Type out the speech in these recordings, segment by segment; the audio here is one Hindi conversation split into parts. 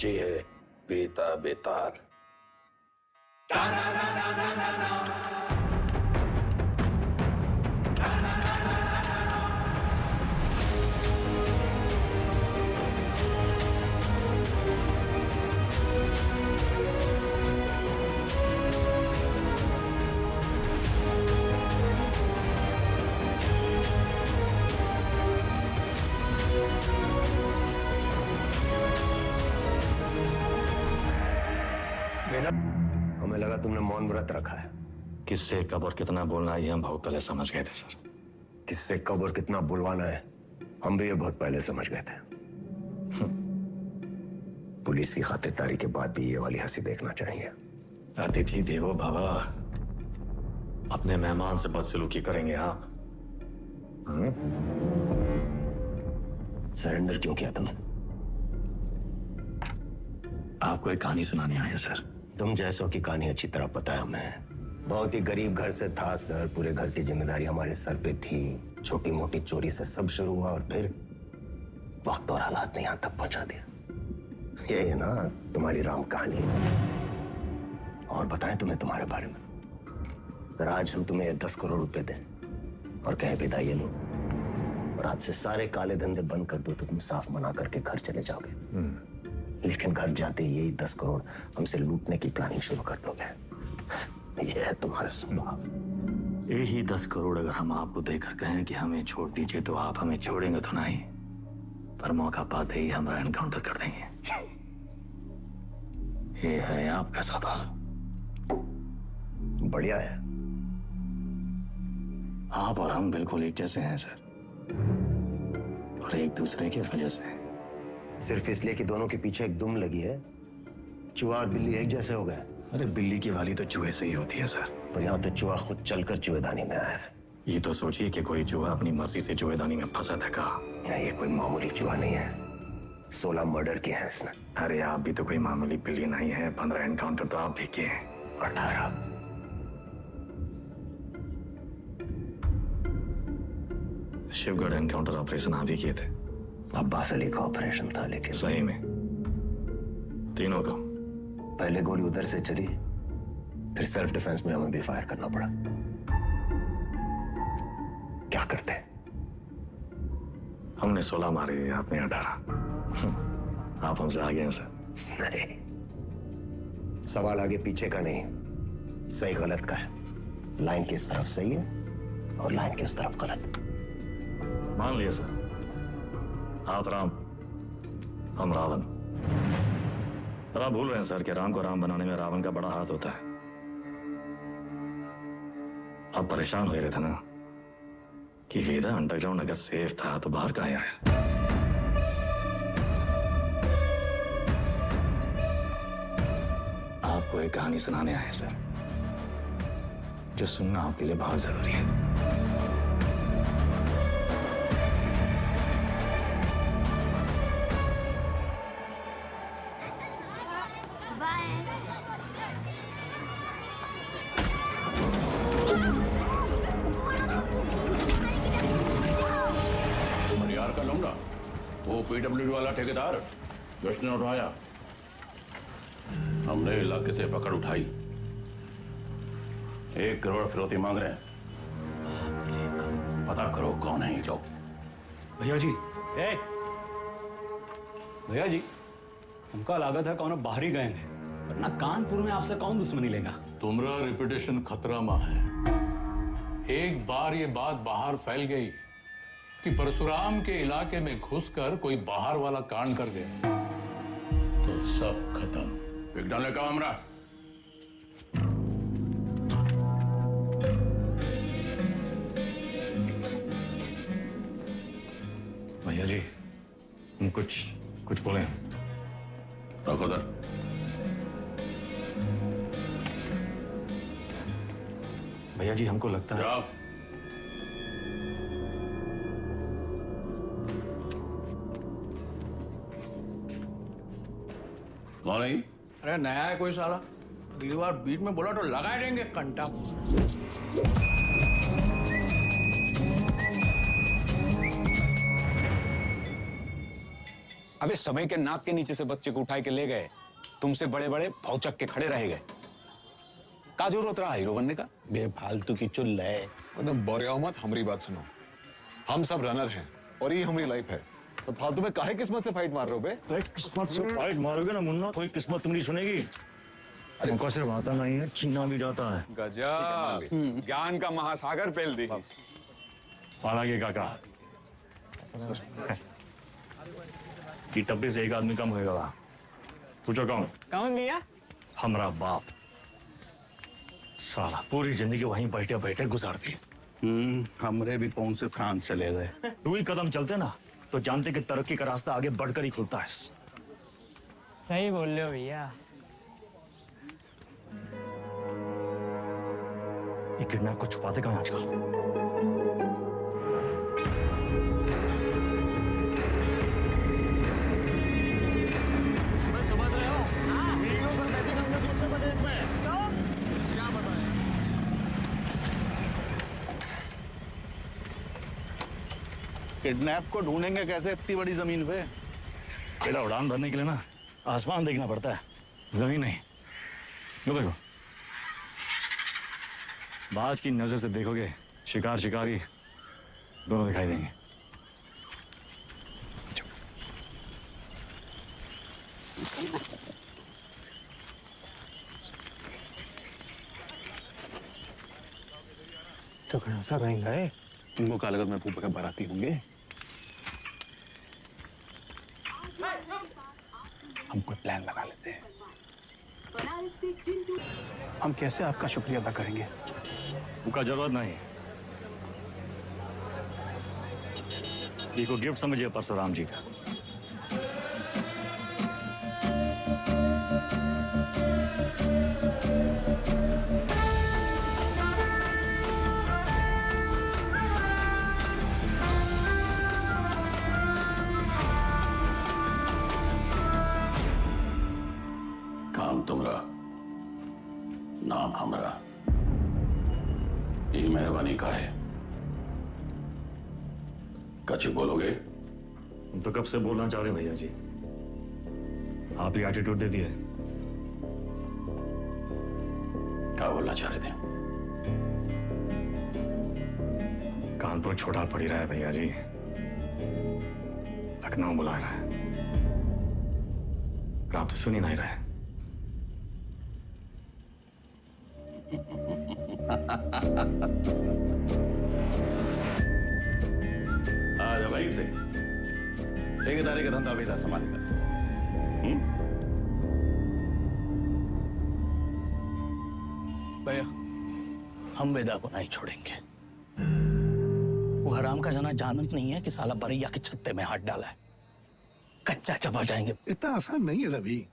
बच्ची है पीता बेतार। हमें लगा तुमने मौन व्रत रखा है। किससे कब और कितना बोलना है ये हम बहुत पहले समझ गए थे सर। किससे कब और कितना बुलवाना है हम भी ये बहुत पहले समझ गए थे। पुलिस की खातिरदारी के बाद भी ये वाली हंसी देखना चाहिए। अतिथि देवो भव, अपने मेहमान से बदसलूकी करेंगे आप? सरेंडर क्यों किया तुमने? आपको एक कहानी सुनानी आया सर। तुम जैसों की कहानी अच्छी तरह पता है हमें। बहुत ही गरीब घर से था सर, पूरे घर की जिम्मेदारी हमारे सर पे थी। छोटी मोटी चोरी से सब शुरू हुआ और फिर वक्त और हालात ने यहां तक पहुंचा दिया। ये है ना तुम्हारी राम कहानी। और बताएं तुम्हें तुम्हारे बारे में। अगर आज हम तुम्हें 10 करोड़ रुपए दें और कहें विदा ये लो और आज से सारे काले धंधे बंद कर दो तो तुम साफ मना करके घर चले जाओगे। लेकिन घर जाते ही यही 10 करोड़ हमसे लूटने की प्लानिंग शुरू कर दोगे। यह है तुम्हारा स्वभाव। यही 10 करोड़ अगर हम आपको देकर कहें कि हमें छोड़ दीजिए तो आप हमें छोड़ेंगे तो नहीं, पर मौका पाते ही हमारा एनकाउंटर कर देंगे। ये है आपका स्वभाव। बढ़िया है। आप और हम बिल्कुल एक जैसे हैं सर, और एक दूसरे की वजह से। सिर्फ इसलिए कि दोनों के पीछे एक दुम लगी है, चूहा और बिल्ली एक जैसे हो गए। अरे बिल्ली की वाली तो चूहे से ही होती है सर। पर यहाँ तो चूहा खुद चलकर चूहेदानी में आया है। ये तो सोचिए कि कोई चूहा अपनी मर्जी से चूहेदानी में फंसा था का। ये कोई मामूली चूहा नहीं है, 16 मर्डर किए हैं इसने। अरे आप भी तो कोई मामूली बिल्ली नहीं है। 15 एनकाउंटर तो आप भी किए हैं। 18। शिवगढ़ एनकाउंटर ऑपरेशन आप ही किए थे। अब्बास अली का ऑपरेशन था, लेकिन सही में तीनों का। पहले गोली उधर से चली, फिर सेल्फ डिफेंस में हमें भी फायर करना पड़ा। क्या करते? हमने 16 मारे, आपने 18। आप हमसे आगे हैं सर। नहीं, सवाल आगे पीछे का नहीं, सही गलत का है। लाइन किस तरफ सही है और लाइन किस तरफ गलत। मान लिया सर, आप राम, हम रावण। पर आप भूल रहे हैं सर कि राम को राम बनाने में रावण का बड़ा हाथ होता है। आप परेशान हो रहे थे ना कि वेदा अंडरग्राउंड अगर सेफ था तो बाहर कहाँ आया। आपको एक कहानी सुनाने आए सर, जो सुनना आपके लिए बहुत जरूरी है। यार का लौंडा, वो पीडब्ल्यूडी वाला ठेकेदार जिसने उठाया, हमने इलाके से पकड़ उठाई। 1 करोड़ फिरौती मांग रहे हैं। पता करो कौन है ये लोग। भैया जी, भैया जी, हमका लागत है कौन बाहरी गए हैं, वरना कानपुर में आपसे कौन दुश्मनी लेगा। तुम्हारा रेपुटेशन खतरा में है। एक बार ये बात बाहर फैल गई कि परशुराम के इलाके में घुसकर कोई बाहर वाला कांड कर गया तो सब खत्म। विज्ञान का हमरा भैया जी, हम कुछ बोले। रखो दर। भैया जी, हमको लगता है। जाओ। कौन है? अरे नया है कोई साला, अगली बार बीच में बोला तो लगा देंगे कंटा। अबे समय के नाक के नीचे से बच्चे को उठाए के ले गए, तुमसे बड़े बड़े भौचक के खड़े रह गए। का जरूरत रहा हीरो बनने का? बेफालतू की चुल है। एकदम बोरिया मत, हमारी बात सुनो। हम सब रनर हैं और ये हमारी लाइफ है, तो फालतू में काहे किस्मत से फाइट मार रहे हो बे? किस्मत से फाइट मारोगे ना मुन्ना, कोई किस्मत तुम नहीं सुनेगी। हमको सिर्फ आता नहीं है, छीना भी जाता है। गजब, ज्ञान का महासागर पेल दी। हालांकि काका कि टप्पे से एक आदमी कम होएगा। पूछो कौन? कौन भैया? हमारा बाप। साला पूरी जिंदगी वहीं बैठे बैठे गुजार दी। हमरे भी पहुंच से फ्रांस चले गए। 2 ही कदम चलते ना तो जानते कि तरक्की का रास्ता आगे बढ़कर ही खुलता है। सही बोल रहे हो भैया। ये किडनैप को छुपाते कहाँ आजकल? मैं समझ रहा हूँ वीडियो पर बैठे हम लोग उत्तर प्रदेश में क्या बताएं? किडनैप को ढूंढेंगे कैसे इतनी बड़ी जमीन पे? पहला उड़ान भरने के लिए ना आसमान देखना पड़ता है, जमीन नहीं। लो देखो, बाज की नजर से देखोगे शिकार शिकारी दोनों दिखाई देंगे। तो कौन सा कहीं गए? तुमको क्या लगा मैं फूफा के बाराती होंगे? हम कोई प्लान बना लेते हैं। हम कैसे आपका शुक्रिया अदा करेंगे? उनका जरूरत नहीं। ये को गिफ्ट समझिए परशुराम जी का। काम तुमरा, नाम हमरा। ये मेहरबानी का है। कछ बोलोगे? हम तो कब से बोलना चाह रहे भैया जी, आप ही एटीट्यूड दे दिए। क्या बोलना चाह रहे थे? कानपुर छोटा पड़ ही रहा है भैया जी, लखनऊ बुला रहा है, पर आप तो सुन ही नहीं रहे। आजा भाई से ठेकेदारी का धंधा बेटा संभाल कर। भैया हम वेदा को नहीं छोड़ेंगे। वो हराम का जना जानत नहीं है कि साला बरैया के छत्ते में हाथ डाला है। कच्चा चबा जाएंगे। इतना आसान नहीं है रवि।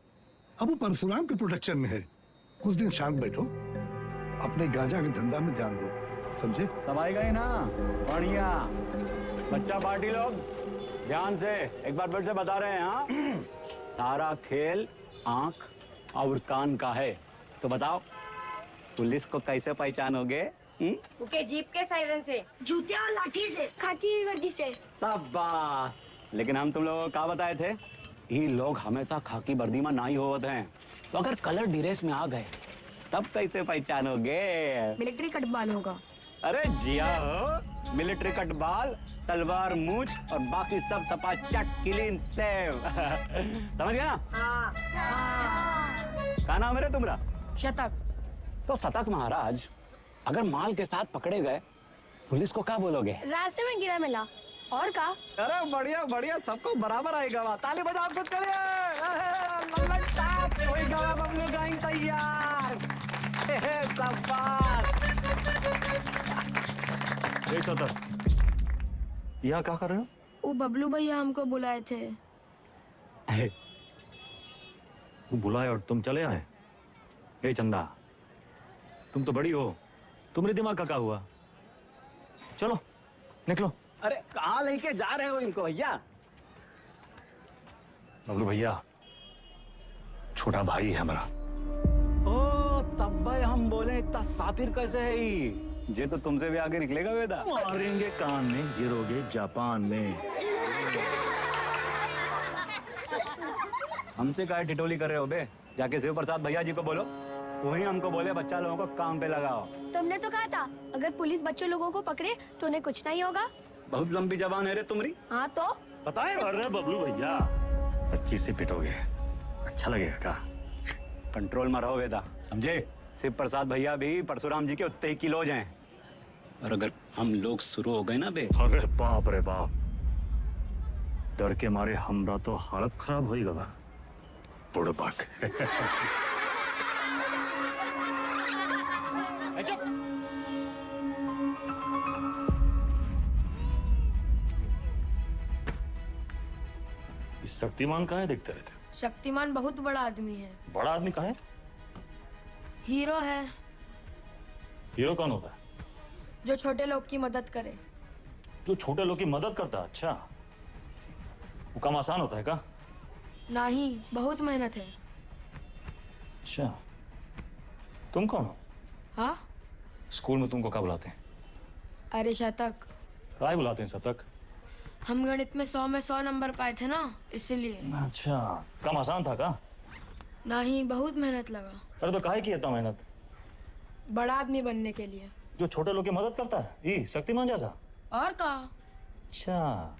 अब वो परशुराम के प्रोटेक्शन में है। कुछ दिन शांत बैठो, अपने गांजा के धंधा में ध्यान दो, समझे? समाई गई ना? बढ़िया। बच्चा पार्टी लोग ध्यान से एक बार फिर से बता रहे हैं। हाँ, सारा खेल आंख और कान का है। तो बताओ पुलिस को कैसे पहचानोगे? उनके जीप के सायरन से, जूते और लाठी से, खाकी वर्दी से। शाबाश। लेकिन हम तुम लोगों को क्या बताए थे? ये लोग हमेशा खाकी वर्दी में नहीं होते हैं, तो अगर कलर ड्रेस में आ गए तब कैसे पहचानोगे? मिलिट्री कटबाल होगा। अरे जिया हो, मिलिट्री कटबाल, तलवार मूछ और बाकी सब चपाचट क्लीन सेव। समझ गया ना? क्या नाम है रे तुम्हारा? शतक। तो शतक महाराज, अगर माल के साथ पकड़े गए पुलिस को क्या बोलोगे? रास्ते में गिरा मिला। और का? अरे बढ़िया बढ़िया, सबको बराबर आएगा। ताली बजाओ कुछ करिए। बबलू गाइंग तैयार। यहाँ क्या कर रहे हो? वो बबलू भैया हमको बुलाए थे। वो बुलाए और तुम चले आए? ए चंदा, तुम तो बड़ी हो, तुम्हारे दिमाग का क्या हुआ? चलो निकलो। अरे कहाँ लेके जा रहे हो इनको भैया? बबलू भैया छोटा भाई है हमारा। ओ तब भाई हम बोले इतना सातिर कैसे है ये तो तुमसे भी आगे निकलेगा वेदा। मारेंगे कान में, गिरोगे जापान में। हमसे काहे टिटोली कर रहे हो बे? जाके शिव प्रसाद भैया जी को बोलो, वही हमको बोले बच्चा लोगों को काम पे लगाओ। तुमने तो कहा था अगर पुलिस बच्चों लोगों को पकड़े तो उन्हें कुछ नहीं होगा। बहुत लंबी जबान है रे तुम्हारी। हाँ तो पता है अरे बबलू भैया 25 से पिटोगे, अच्छा लगेगा का? कंट्रोल में रहो वेदा, समझे? शिव प्रसाद भैया भी परशुराम जी के उतने ही किलोज हैं। और अगर हम लोग शुरू हो गए ना बे, अरे बाप रे बाप, डर के मारे हमरा तो हालत खराब हो गया। बुड़बक। चुप। इस शक्तिमान कहाँ है देखते रहते? शक्तिमान बहुत बड़ा आदमी है। बड़ा आदमी कहाँ है? हीरो है हीरो कौन होता है? जो छोटे लोग की मदद करे। जो छोटे लोग की मदद करता है? अच्छा, वो काम आसान होता है का? नहीं, बहुत मेहनत है। अच्छा, तुम कौन हो? हाँ? स्कूल में तुमको क्या बुलाते हैं? अरे शतक। काय बुलाते हैं शतक? हम गणित में 100 में 100 नंबर पाए थे ना, इसीलिए। अच्छा, काम आसान था का? नहीं, बहुत मेहनत लगा। अरे तो काहे की इतना मेहनत? बड़ा आदमी बनने के लिए। जो छोटे लोग की मदद करता है, ये शक्तिमान जैसा? और का? अच्छा,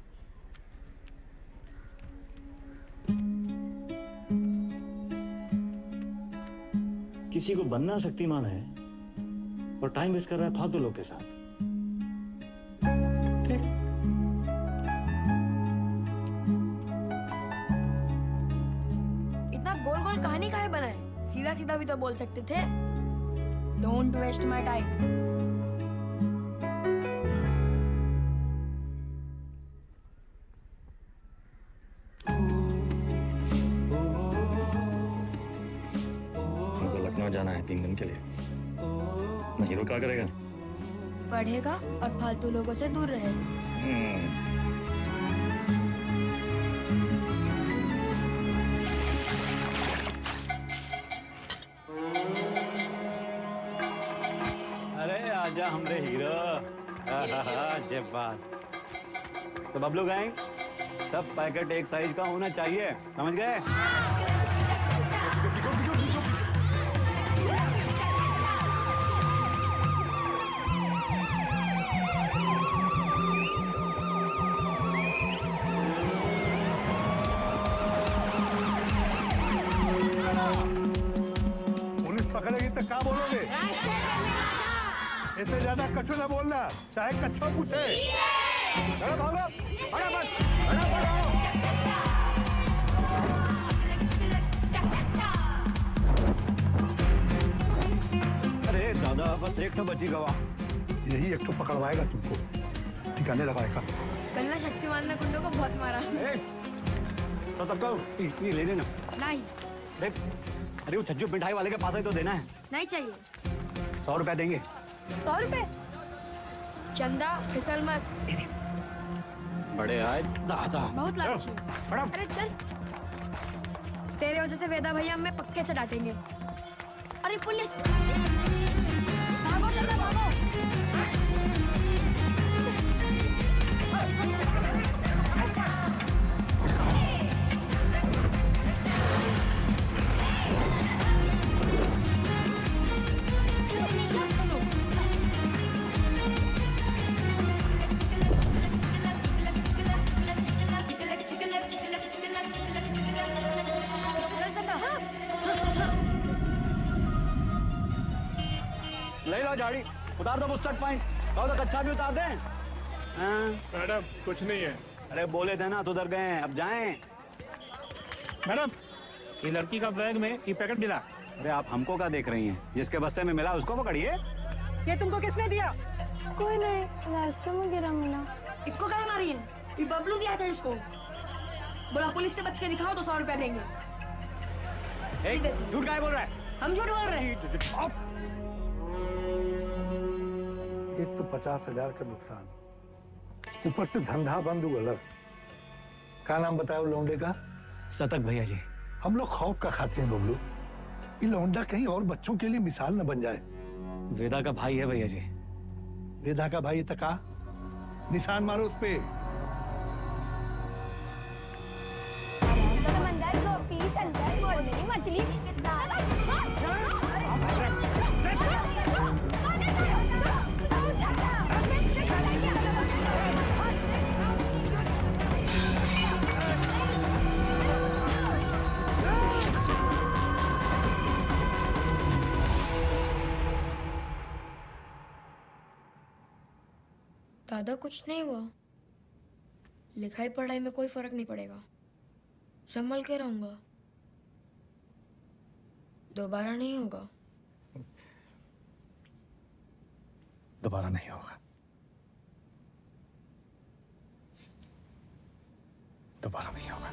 किसी को बनना शक्तिमान है और टाइम वेस्ट कर रहा है फालतू लोग के साथ। ठीक। इतना गोल गोल कहानी काहे बनाए? सीधा सीधा भी तो बोल सकते थे। Don't waste my time. हमको लखनऊ जाना है 3 दिन के लिए। मैं हीरो क्या करेगा? पढ़ेगा और फालतू लोगों से दूर रहेगा। अरे आजा हमरे हीरो। जब बात तो बबलू गैंग, सब पैकेट एक साइज का होना चाहिए, समझ गए? पुलिस पकड़ेगी तो क्या बोलोगे? इससे ज्यादा कछु ना बोलना, चाहे कच्छो पूछे। अरे भागो, अरे दादा, बस एक तो बची गवा। यही एक तो पकड़वाएगा तुमको, ठिकाने लगाएगा। कल ना शक्तिमान ने गुंडों को बहुत मारा। तो तब कहो, ये ले लेना। नहीं, देख, अरे वो छज्जू मिठाई वाले के पास ही तो देना है। नहीं चाहिए। 100 रुपया देंगे। 100 रुपए? चंदा, फिसल मत। बड़े आए दादा। बहुत लालची है। अरे चल, तेरे वजह से वेदा भैया हमें पक्के से डांटेंगे। अरे पुलिस! भागो चंदा, भागो। ले लो झाड़ी, उतार दो बुस्टर्ड पॉइंट। कहो तो कच्चा भी उतार दें। मैडम कुछ नहीं है। अरे बोले थे ना, तो उधर गए हैं, अब जाएं। मैडम, ये लड़की का बैग में ये पैकेट मिला। अरे आप हमको क्या देख रही हैं? जिसके बस्ते में मिला उसको पकड़िए। ये तुमको किसने दिया? कोई नहीं, रास्ते में गिरा मिला। इसको काहे मारी है? ये बबलू दिया था इसको। बोला पुलिस से बच के दिखाओ तो 100 रुपया देंगे। झूठ काहे बोल रहा है? हम झूठ बोल रहे हैं। एक तो 50,000 का नुकसान, ऊपर से धंधा बंद हुआ अलग। क्या नाम बताया लौंडे का? शतक भैया जी। हम लोग खौफ का खाते हैं बबलू, ये लौंडा कहीं और बच्चों के लिए मिसाल न बन जाए। वेदा का भाई है भैया जी। वेदा का भाई तका, निशान मारो उस पे। समंदर को पी चल दादा कुछ नहीं हुआ, लिखाई पढ़ाई में कोई फर्क नहीं पड़ेगा, संभल के रहूंगा, दोबारा नहीं होगा। दोबारा नहीं होगा, दोबारा नहीं होगा।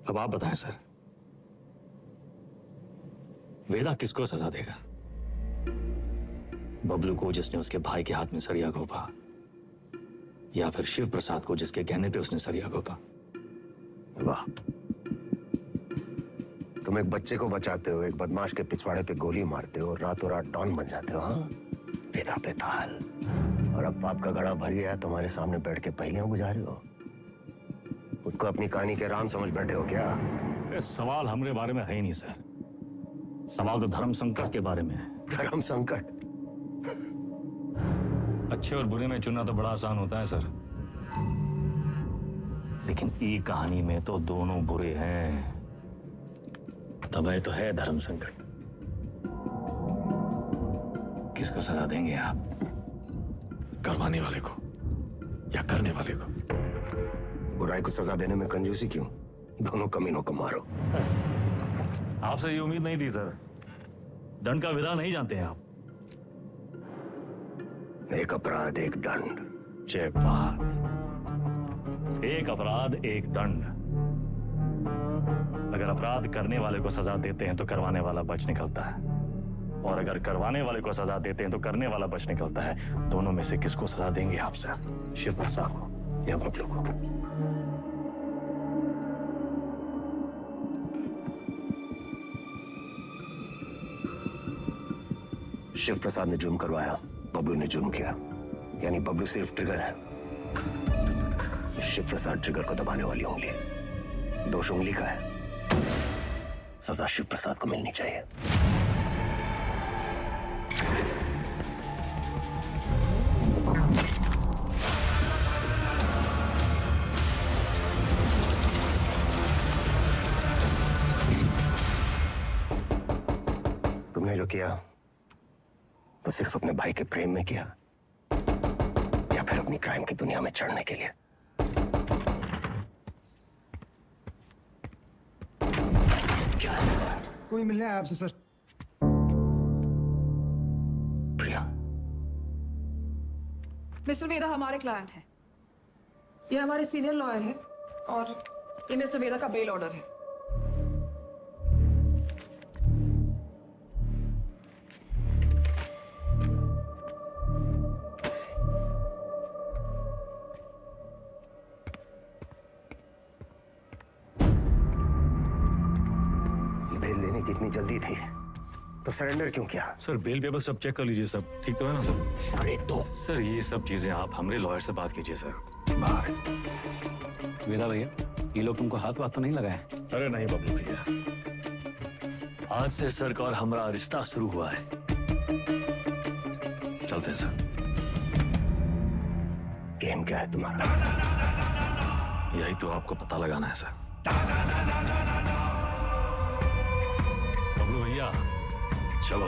अब आप बताएं सर, वेदा किसको सजा देगा? बबलू को जिसने उसके भाई के हाथ में सरिया घोंपा, या फिर शिव प्रसाद को जिसके कहने पे उसने सरिया घोंपा? वाह, तुम एक बच्चे को बचाते हो, एक बदमाश के पिछवाड़े पे गोली मारते हो, रातों रात डॉन बन जाते हो। हाँ, वेदा पे ताल। और अब पाप का घड़ा भर गया, तुम्हारे सामने बैठ के पहेलियां बुझा रहे हो। खुद को अपनी कहानी के राम समझ बैठे हो क्या? सवाल हमारे बारे में है ही नहीं सर, सवाल तो धर्म संकट के बारे में है। धर्म संकट? अच्छे और बुरे में चुनना तो बड़ा आसान होता है सर, लेकिन ई कहानी में तो दोनों बुरे हैं, तब तो है धर्म संकट। किसको सजा देंगे आप? करवाने वाले को या करने वाले को? बुराई को सजा देने में कंजूसी क्यों? दोनों कमीनों को मारो। आपसे ये उम्मीद नहीं थी सर, दंड का विधान नहीं जानते हैं आप। एक अपराध एक दंड। जय बात, एक अपराध एक दंड। अगर अपराध करने वाले को सजा देते हैं तो करवाने वाला बच निकलता है, और अगर करवाने वाले को सजा देते हैं तो करने वाला बच निकलता है। दोनों में से किसको सजा देंगे आप सर? शिव प्रसाद को या बबलू को? शिव प्रसाद ने जुर्म करवाया, बबलू ने जुर्म किया, यानी बबलू सिर्फ ट्रिगर है, शिव प्रसाद ट्रिगर को दबाने वाली उंगली है। दोष उंगली का है, सजा शिव प्रसाद को मिलनी चाहिए। तुमने जो किया वो सिर्फ अपने भाई के प्रेम में किया, या फिर अपनी क्राइम की दुनिया में चढ़ने के लिए? क्या कोई मिलने आया आपसे सर? प्रिया, मिस्टर वेदा हमारे क्लाइंट हैं, ये हमारे सीनियर लॉयर हैं, और ये मिस्टर वेदा का बेल ऑर्डर है। इतनी जल्दी थी तो सरेंडर क्यों किया? सर बेल पेपर सब चेक कर लीजिए, सब ठीक तो है ना सर? सारे तो सर ये सब चीजें आप हमारे लॉयर से बात कीजिए सर। बाहर। वेदा भैया, ये लोग तुमको हाथ वाथ तो नहीं लगाए? अरे नहीं बबलू भैया, आज से सर का और हमारा रिश्ता शुरू हुआ है। चलते हैं सर। गेम क्या है तुम्हारा? यही तो आपको पता लगाना है सर। बबलू भैया चलो।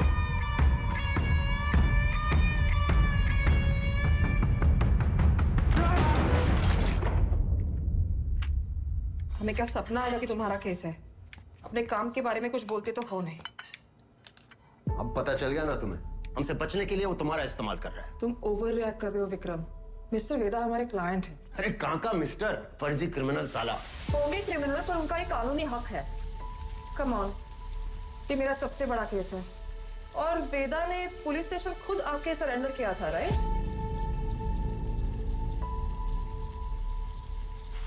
हमें क्या सपना आया कि तुम्हारा केस है? अपने काम के बारे में कुछ बोलते तो हो नहीं। अब पता चल गया ना तुम्हें, हमसे बचने के लिए वो तुम्हारा इस्तेमाल कर रहा है। तुम ओवर रिएक्ट कर रहे हो विक्रम। मिस्टर वेदा हमारे क्लाइंट हैं। अरे कहाँ का मिस्टर, फर्जी क्रिमिनल साला। होंगे क्रिमिनल, पर उनका एक कानूनी हक है। कम ऑन, ये मेरा सबसे बड़ा केस है। और वेदा ने पुलिस स्टेशन खुद आके सरेंडर किया था, राइट?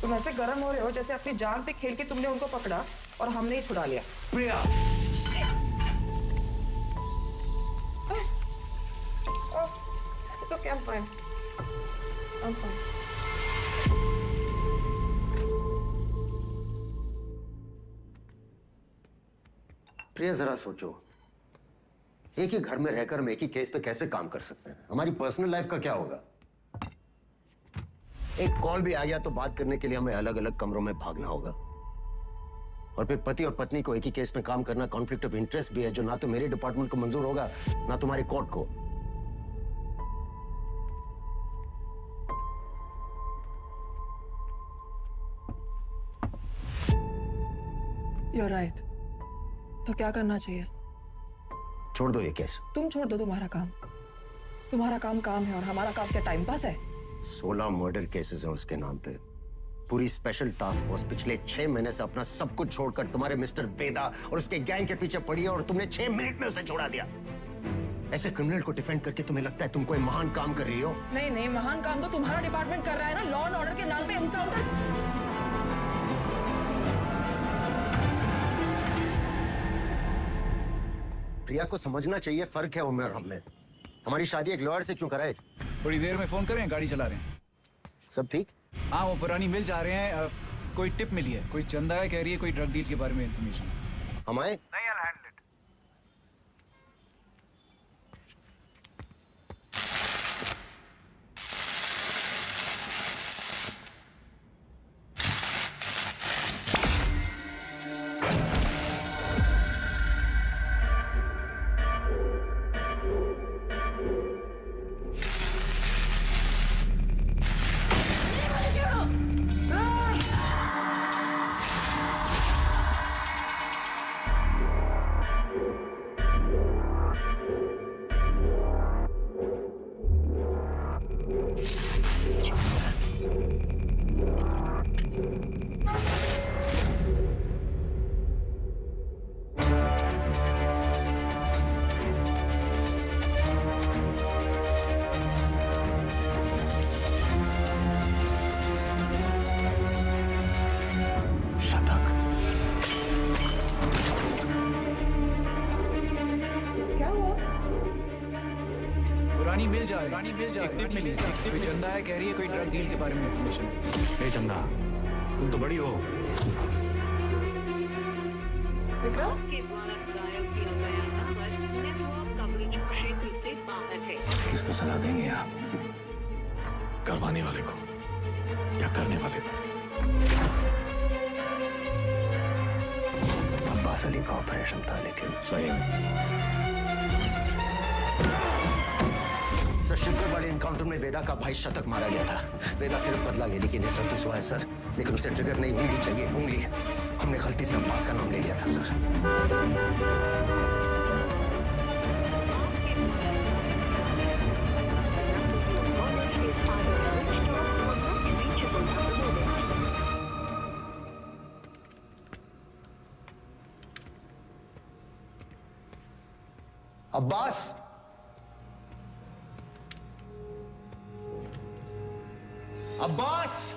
तुम ऐसे गर्म हो रहे हो जैसे अपनी जान पे खेल के तुमने उनको पकड़ा और हमने ही छुड़ा लिया। प्रिया, It's okay, I'm fine. I'm fine. प्रिया जरा सोचो, एक ही घर में रहकर हम एक ही केस पे कैसे काम कर सकते हैं? हमारी पर्सनल लाइफ का क्या होगा? एक कॉल भी आ गया तो बात करने के लिए हमें अलग अलग कमरों में भागना होगा। और फिर पति और पत्नी को एक ही केस में काम करना कॉन्फ्लिक्ट ऑफ इंटरेस्ट भी है, जो ना तो मेरे डिपार्टमेंट को मंजूर होगा ना तुम्हारी कोर्ट को। You're right. तो क्या करना चाहिए? छोड़ दो ये केस। तुम छोड़ दो तुम्हारा काम। तुम्हारा काम काम है और हमारा काम क्या टाइम पास है? 16 मर्डर केसेस हैं उसके नाम पे। पूरी स्पेशल टास्क फोर्स पिछले 6 महीने से अपना सब कुछ छोड़कर तुम्हारे मिस्टर वेदा और उसके गैंग के पीछे पड़ी है और तुमने 6 मिनट में उसे छोड़ा दिया। ऐसे क्रिमिनल को डिफेंड करके तुम्हें लगता है तुम कोई महान काम कर रही हो? नहीं नहीं, महान काम तो तुम्हारा डिपार्टमेंट कर रहा है ना, लॉ एंड ऑर्डर के नाम पे एनकाउंटर। प्रिया को समझना चाहिए, फर्क है उम्र और हम में। हमारी शादी एक लॉयर से क्यों कराए? थोड़ी देर में फोन करें, गाड़ी चला रहे हैं। सब ठीक? हाँ, वो पुरानी मिल जा रहे हैं। कोई टिप मिली है, कोई चंदा है, कह रही है कोई ड्रग डील के बारे में इंफॉर्मेशन। हम आए? नहीं, I'll handle it. पुरानी मिल जा रही है, मिली कोई चंदा है, कह रही है कोई ड्रग डील के बारे में इंफॉर्मेशन है। ए चंदा, तुम तो बड़ी हो। विक्रम? किसको सजा देंगे आप? करवाने वाले को या करने वाले को? अब्बास अली का ऑपरेशन था, लेकिन सही में सर, शिवगढ़ वाले एनकाउंटर में वेदा का भाई शतक मारा गया था। वेदा सिर्फ बदला लेने की निस्सरती हुआ है सर, लेकिन उसे ट्रिगर नहीं, उंगली चाहिए, उंगली। हमने गलती से अब्बास का नाम ले लिया था सर। अब्बास, अब्बास,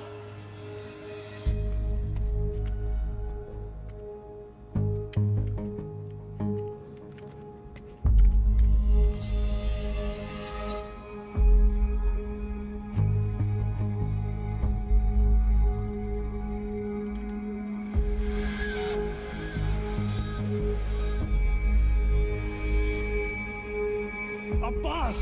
अब्बास,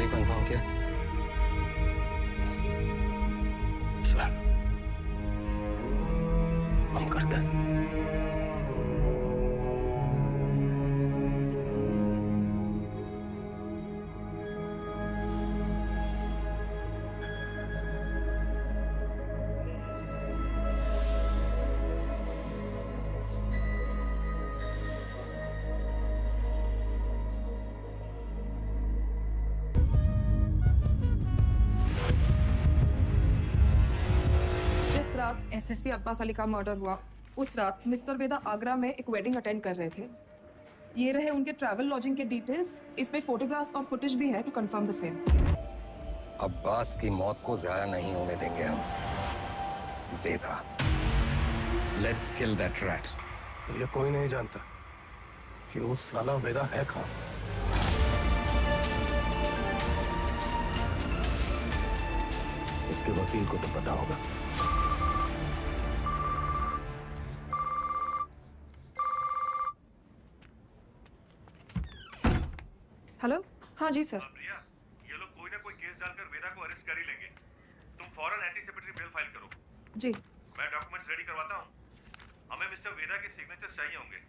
लिए कंफर्म किया? सर, हम करते हैं। एसएसपी अब्बास अली का मर्डर हुआ उस रात मिस्टर वेदा आगरा में एक वेडिंग अटेंड कर रहे थे। ये रहे उनके ट्रैवल लॉजिंग के डिटेल्स। इसमें फोटोग्राफ्स और फुटेज भी है to confirm the same. Abbas की मौत को ज़ाया नहीं होने देंगे हम। Veda, let's kill that rat. ये कोई नहीं जानता कि वो साला वेदा है कहाँ। इसके वकील को तो पता होगा। हेलो, हाँ जी सर। प्रिया, ये लोग कोई ना कोई केस डालकर वेदा को अरेस्ट कर ही लेंगे। तुम फौरन एंटीसिपेटरी बेल फाइल करो। जी। मैं डॉक्यूमेंट्स रेडी करवाता हूँ। हमें मिस्टर वेदा के सिग्नेचर्स चाहिए होंगे।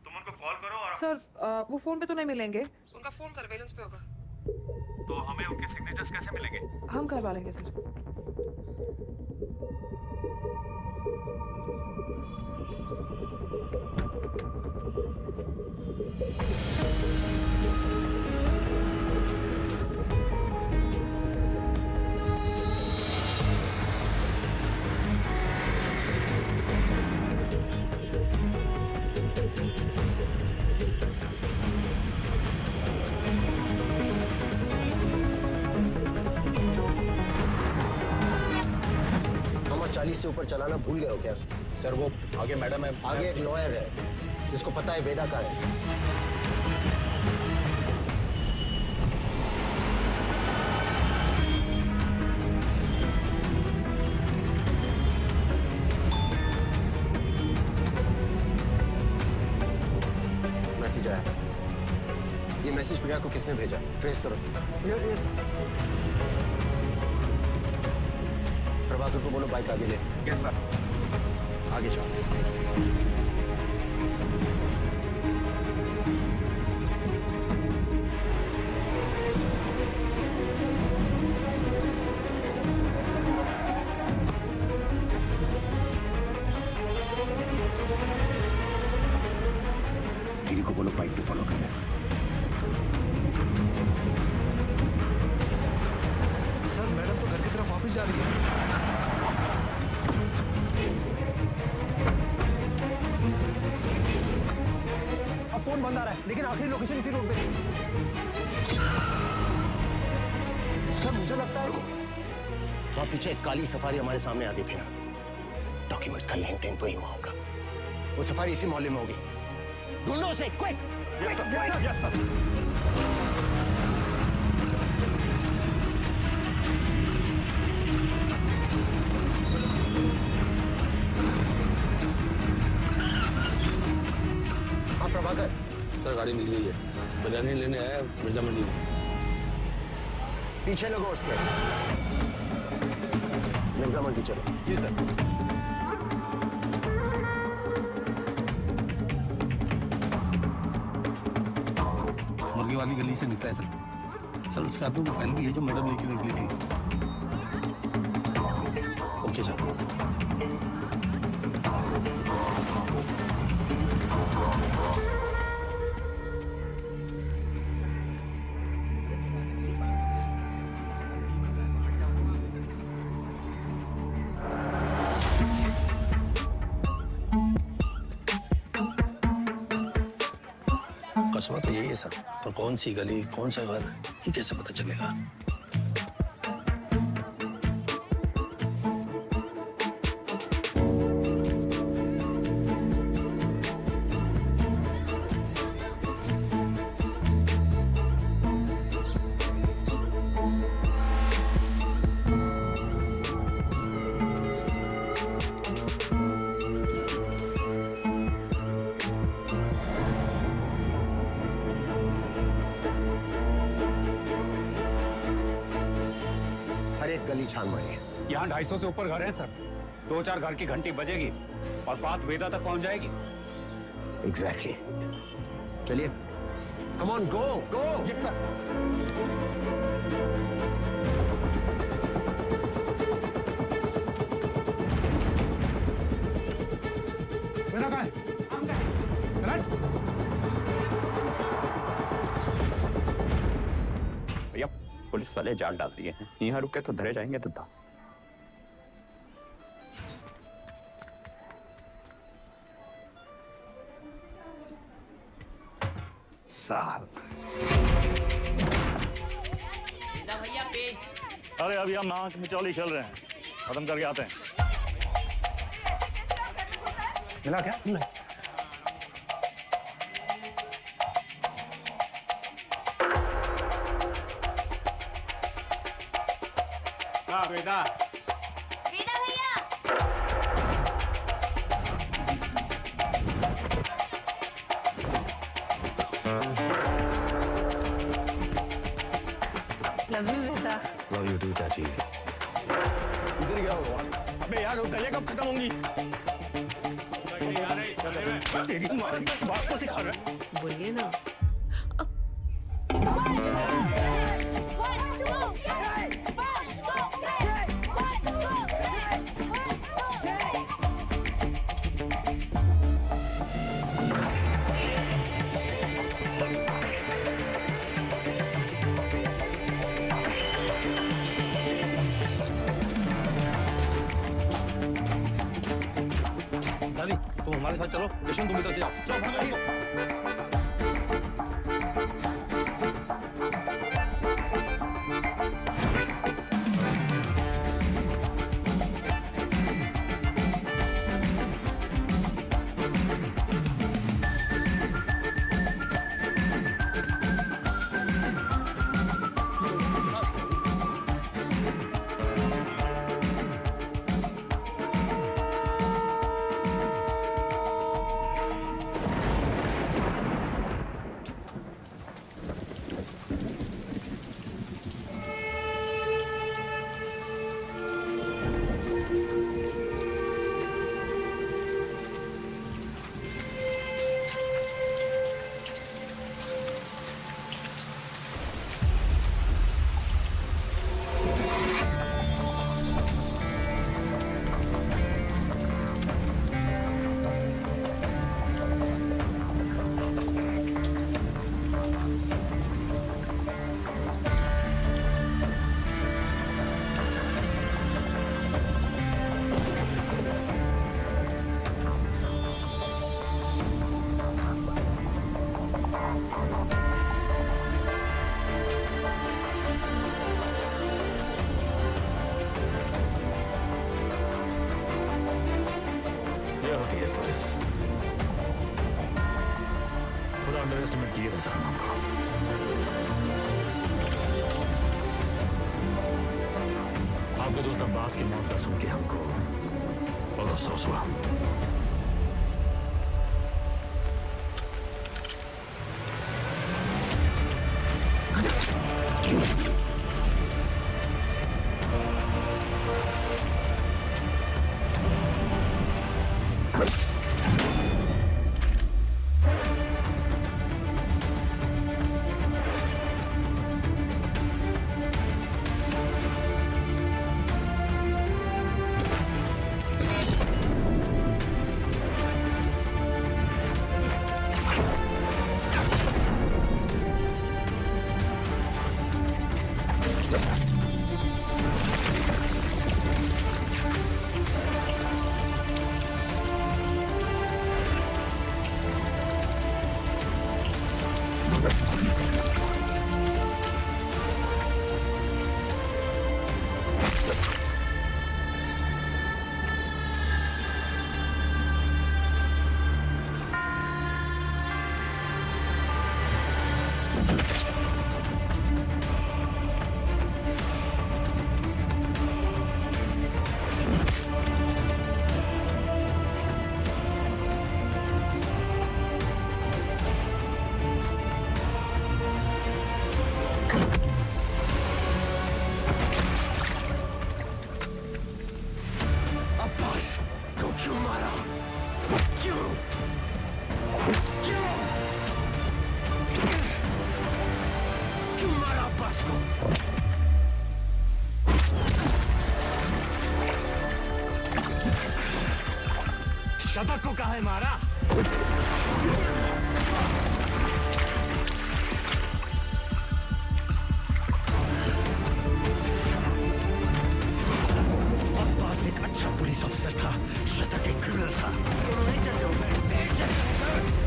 तुम उनको कॉल करो और सर वो फोन पे तो नहीं मिलेंगे, उनका फोन सर्वेलेंस पे होगा। तो हमें उनके सिग्नेचर्स कैसे मिलेंगे? हम करवा लेंगे सर। हम 40 से ऊपर चलाना भूल गए हो क्या? सर वो आगे मैडम है। आगे एक लॉयर है जिसको पता है वेदा का है। मैसेज आया। ये मैसेज प्रिया को किसने भेजा? ट्रेस करो। प्रभाकर को बोलो बाइक आगे ले। Yes sir. आगे जाओ। गिरी को बोलो बाइक पे फॉलो करें। सर मैडम तो घर की तरफ वापस जा रही है। फोन बंद आ रहा है लेकिन आखिरी लोकेशन इसी रोड पे है। सर मुझे लगता है वहां पीछे एक काली सफारी हमारे सामने आ गई थी ना। डॉक्यूमेंट्स का लेन देन तो ही हुआ होगा। वो सफारी इसी मोहल्ले में होगी। ढूंढो उसे क्विक। Yes sir. हाँ प्रभाकर। सर गाड़ी मिल गई है। बिरयानी लेने आया मिर्जा मंडी में। पीछे लगो उसके। मिर्जा मंडी चलो। जी सर। मुर्गी वाली गली से निकला है सर। सर उसके हाथ में वो फाइल भी है जो मैडम लेके निकली थी। Okay sir. कस्बा तो यही है सर, पर कौन सी गली कौन सा घर ये कैसे पता चलेगा? गली छान मारिए। यहाँ 250 से ऊपर घर हैं सर। 2-4 घर की घंटी बजेगी और बात वेदा तक पहुंच जाएगी। एग्जैक्टली। चलिए, come on, go go. Yes sir. Veda कहाँ है? भैया पुलिस वाले जाल डाल दिए हैं, यहाँ रुके तो धरे जाएंगे तो था। साल भैया पेज। अरे अभी हम नाक मिचौली खेल रहे हैं, खत्म करके आते हैं। मिला क्या? वेदा भैया। Love you Veda. Love you too चाची। इधर क्या हुआ? अबे यार गलियां कब खत्म होंगी? तेरी माँ बात को सिखा रहा है। बोलिए ना। तुम हमारे साथ चलो, यशवंत तुम इधर से जाओ। चलो भागो। थोड़ा अंडर एस्टिमेट किए थे सलमान को। आपके दोस्त अब्बास की मौत का सुन के हमको बहुत अफसोस हुआ। इसको। शतक को कहा है मारा? अब्बास एक अच्छा पुलिस ऑफिसर था, शतक एक क्रिमिनल था। दोनों एक जैसे हो गए, एक जैसे हो गए।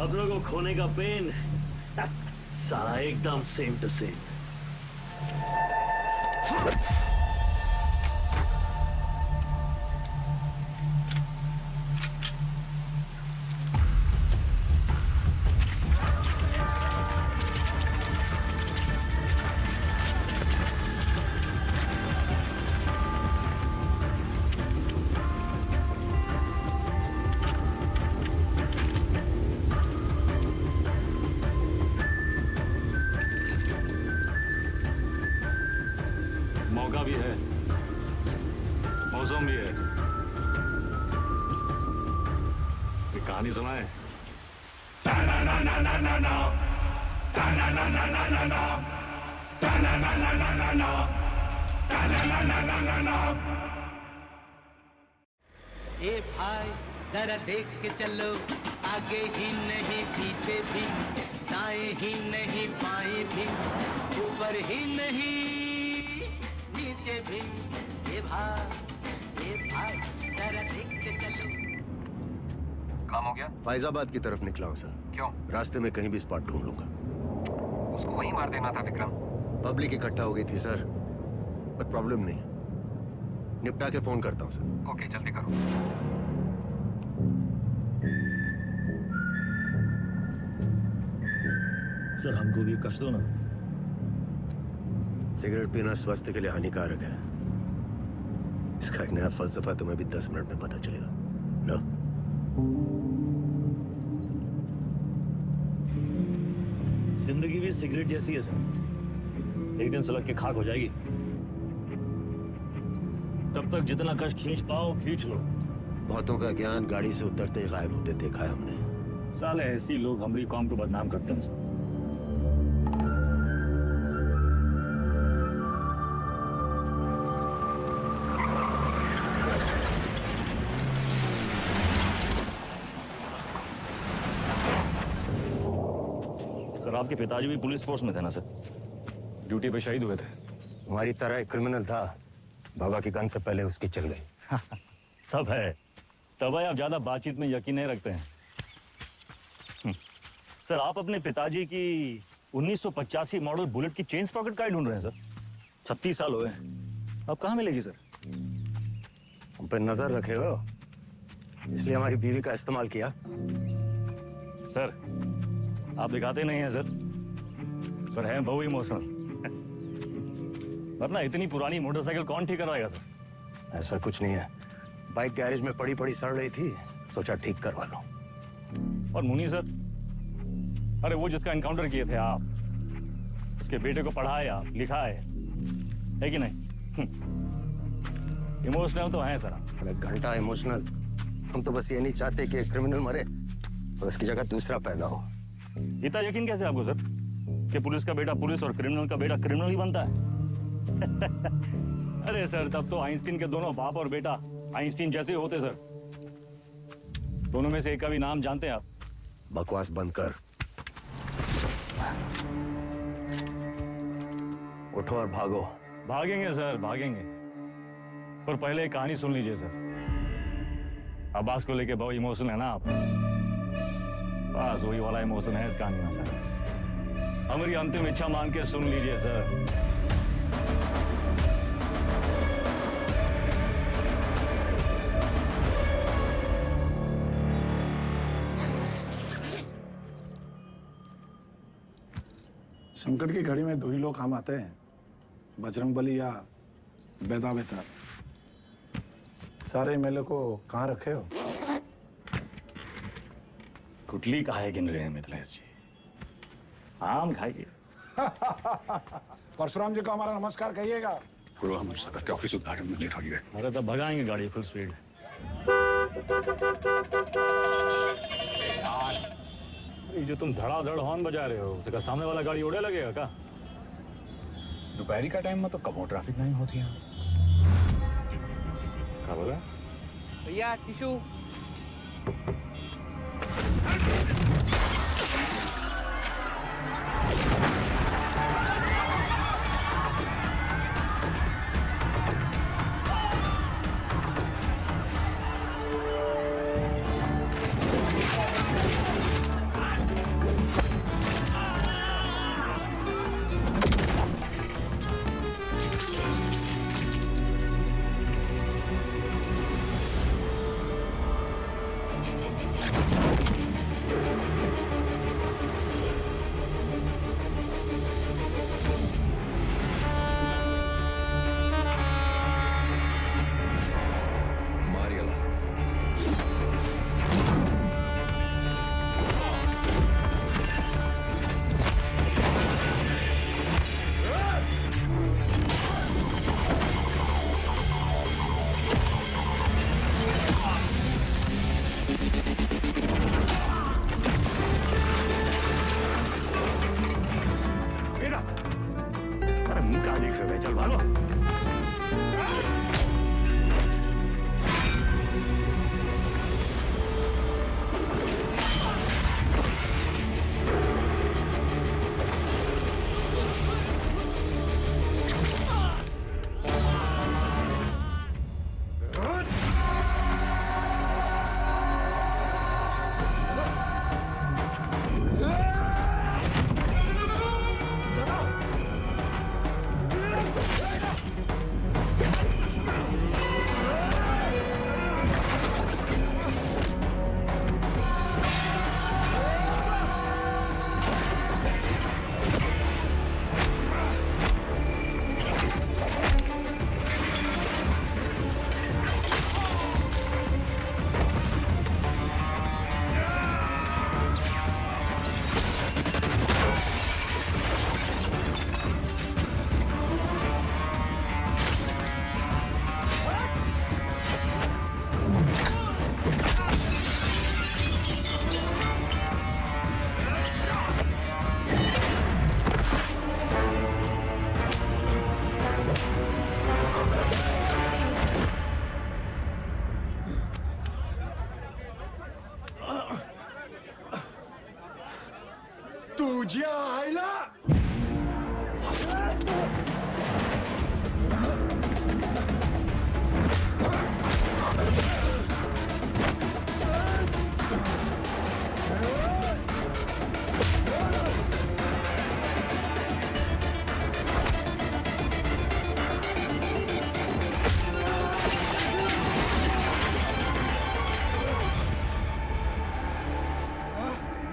अब लोगों को खोने का पेन सारा एकदम सेम टू सेम। मौका भी है, मौसम भी है। ये कहानी सुनाए। ए भाई जरा देख के चलो, आगे ही नहीं पीछे भी, दाएं ही नहीं बाएं भी, ऊपर ही नहीं नीचे भी। ए भाई जरा देख के चलो। काम हो गया? फैजाबाद की तरफ निकला हूँ सर। क्यों? रास्ते में कहीं भी स्पॉट ढूंढ लूंगा। उसको वहीं मार देना था विक्रम। पब्लिक इकट्ठा हो गई थी सर, पर प्रॉब्लम नहीं, निपटा के फोन करता हूँ सर। ओके, जल्दी करो। सर हमको भी कश दो ना। सिगरेट पीना स्वास्थ्य के लिए हानिकारक है। इसका एक नया फलसफा तुम्हें भी 10 मिनट में पता चलेगा। लो। जिंदगी भी सिगरेट जैसी है सर, एक दिन सुलग के खाक हो जाएगी। तब तक जितना कश खींच पाओ खींच लो। बहुतों का ज्ञान गाड़ी से उतरते ही गायब होते देखा है हमने। साले ऐसी लोग हमारी कौम को बदनाम करते हैं सर। सर आपके पिताजी भी पुलिस फोर्स में थे ना सर? ड्यूटी पे शहीद हुए थे। हमारी तरह एक क्रिमिनल था, बाबा की गन से पहले उसकी चल गई। तब है आप ज्यादा बातचीत में यकीन नहीं रखते हैं। सर आप अपने पिताजी की 1985 मॉडल बुलेट की चेन पॉकेट कार्ड ढूंढ रहे हैं सर? 36 साल हुए हैं, अब कहाँ मिलेगी सर? हम पे नजर रखे हो, इसलिए हमारी बीवी का इस्तेमाल किया। सर आप दिखाते नहीं हैं सर, पर हैं बहु इमोशनल। वरना इतनी पुरानी मोटरसाइकिल कौन ठीक करवाएगा सर? ऐसा कुछ नहीं है, बाइक गैरेज में पड़ी पड़ी सड़ रही थी, सोचा ठीक करवा लो। और मुनी सर, अरे वो जिसका एनकाउंटर किए थे आप, उसके बेटे को पढ़ाए आप, लिखाए, है कि नहीं? इमोशनल तो हैं सर। अरे घंटा इमोशनल, हम तो बस ये नहीं चाहते कि एक क्रिमिनल मरे और उसकी जगह दूसरा पैदा हो। इतना यकीन कैसे आपको सर कि पुलिस का बेटा पुलिस और क्रिमिनल का बेटा क्रिमिनल ही बनता है? अरे सर तब तो आइंस्टीन के दोनों बाप और बेटा आइंस्टीन जैसे होते सर। दोनों में से एक का भी नाम जानते हैं आप? बकवास बंद कर, उठो और भागो। भागेंगे सर भागेंगे, पर पहले एक कहानी सुन लीजिए सर। अब्बास को लेके बहुत इमोशनल है ना आप? बस वही वाला इमोशन है इस कहानी में सर। हमारी अंतिम इच्छा मान के सुन लीजिए सर। संकट की घड़ी में दो ही लोग काम आते हैं, बजरंगबली या बेदा बेतार। सारे एमएलए को कहाँ रखे हो? कुटली काहे गिन रहे हैं मिथिलेश जी? आम खाइए। परशुराम जी को हमारा नमस्कार कहिएगा। गुरु हमारे सदर के ऑफिस उद्घाटन में लेट हो गए। अरे तो भगाएंगे गाड़ी फुल स्पीड। ये जो तुम धड़ाधड़ हॉर्न बजा रहे हो उसे का सामने वाला गाड़ी उड़े लगेगा क्या? दोपहरी का टाइम में तो कब ट्रैफिक नहीं होती है। क्या बोला? भैया टिशू। अरे मुंह क्या देख रहे हो? चल भागो। तुझ्या आईला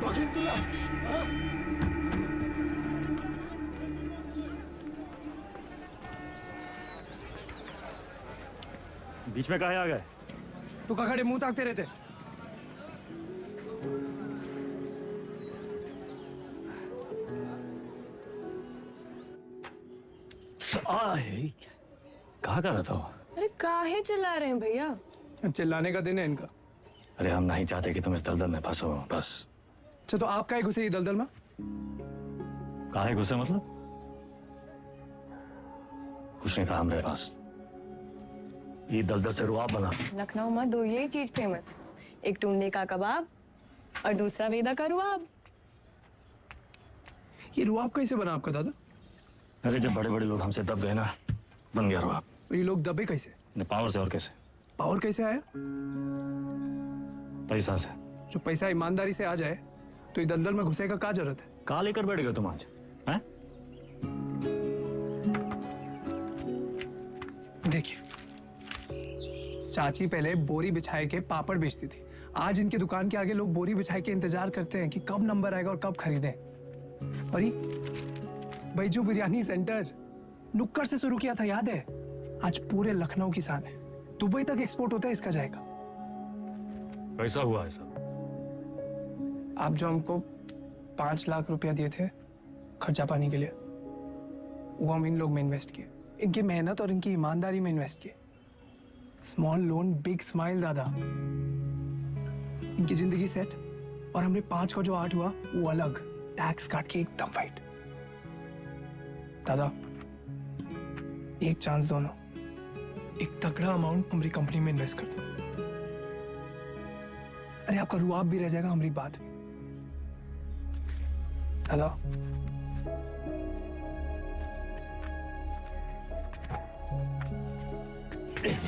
बघीन तुला बीच में काहे आ गए? तू का खड़े मुंह ताकते रहते? कहा कर रहा था? अरे काहे चिल्ला रहे हैं भैया? चिल्लाने का दिन है इनका। अरे हम नहीं चाहते कि तुम इस दलदल में फंसो, बस। अच्छा तो आप काहे घुसे ये दलदल में? काहे घुसे मतलब? कुछ नहीं था हमारे पास। ये दलदल से रुआब बना। लखनऊ में दो यही चीज फेमस, एक टुंडे का कबाब और दूसरा वेदा का रुआब। ये रुआब कैसे बना आपका दादा? अरे जब बड़े बड़े लोग हमसे दब गए ना, बन गया रुआब। तो ये लोग दबे कैसे? पावर से। और कैसे? पावर कैसे आया? पैसा से। जो पैसा ईमानदारी से आ जाए तो ये दलदल में घुसे का क्या जरूरत है? कहाँ लेकर बैठ गए तुम आज? हैं? देखिए, चाची पहले बोरी बिछाए के पापड़ बेचती थी। आज इनके दुकान के आगे लोग बोरी बिछाए के इंतजार करते हैं कि कब नंबर आएगा और कब खरीदें। और बैजू बिरयानी सेंटर नुक्कड़ से शुरू किया था, याद है? आज पूरे लखनऊ की शान है। दुबई तक एक्सपोर्ट होता है इसका जाएगा। कैसा हुआ है सब? आप जो हमको 5 लाख रुपया दिए थे खर्चा पानी के लिए, वो हम इन लोग में इन्वेस्ट किए, इनकी मेहनत और इनकी ईमानदारी में इन्वेस्ट किए। स्मॉल लोन बिग स्माइल दादा। इनकी जिंदगी सेट और हमने 5 का जो 8 हुआ वो अलग, टैक्स काट के एकदम फाइट। दादा एक चांस दो ना, एक तगड़ा अमाउंट हमारी कंपनी में इन्वेस्ट कर दो। अरे आपका रुआब भी रह जाएगा हमारी बात में। दादा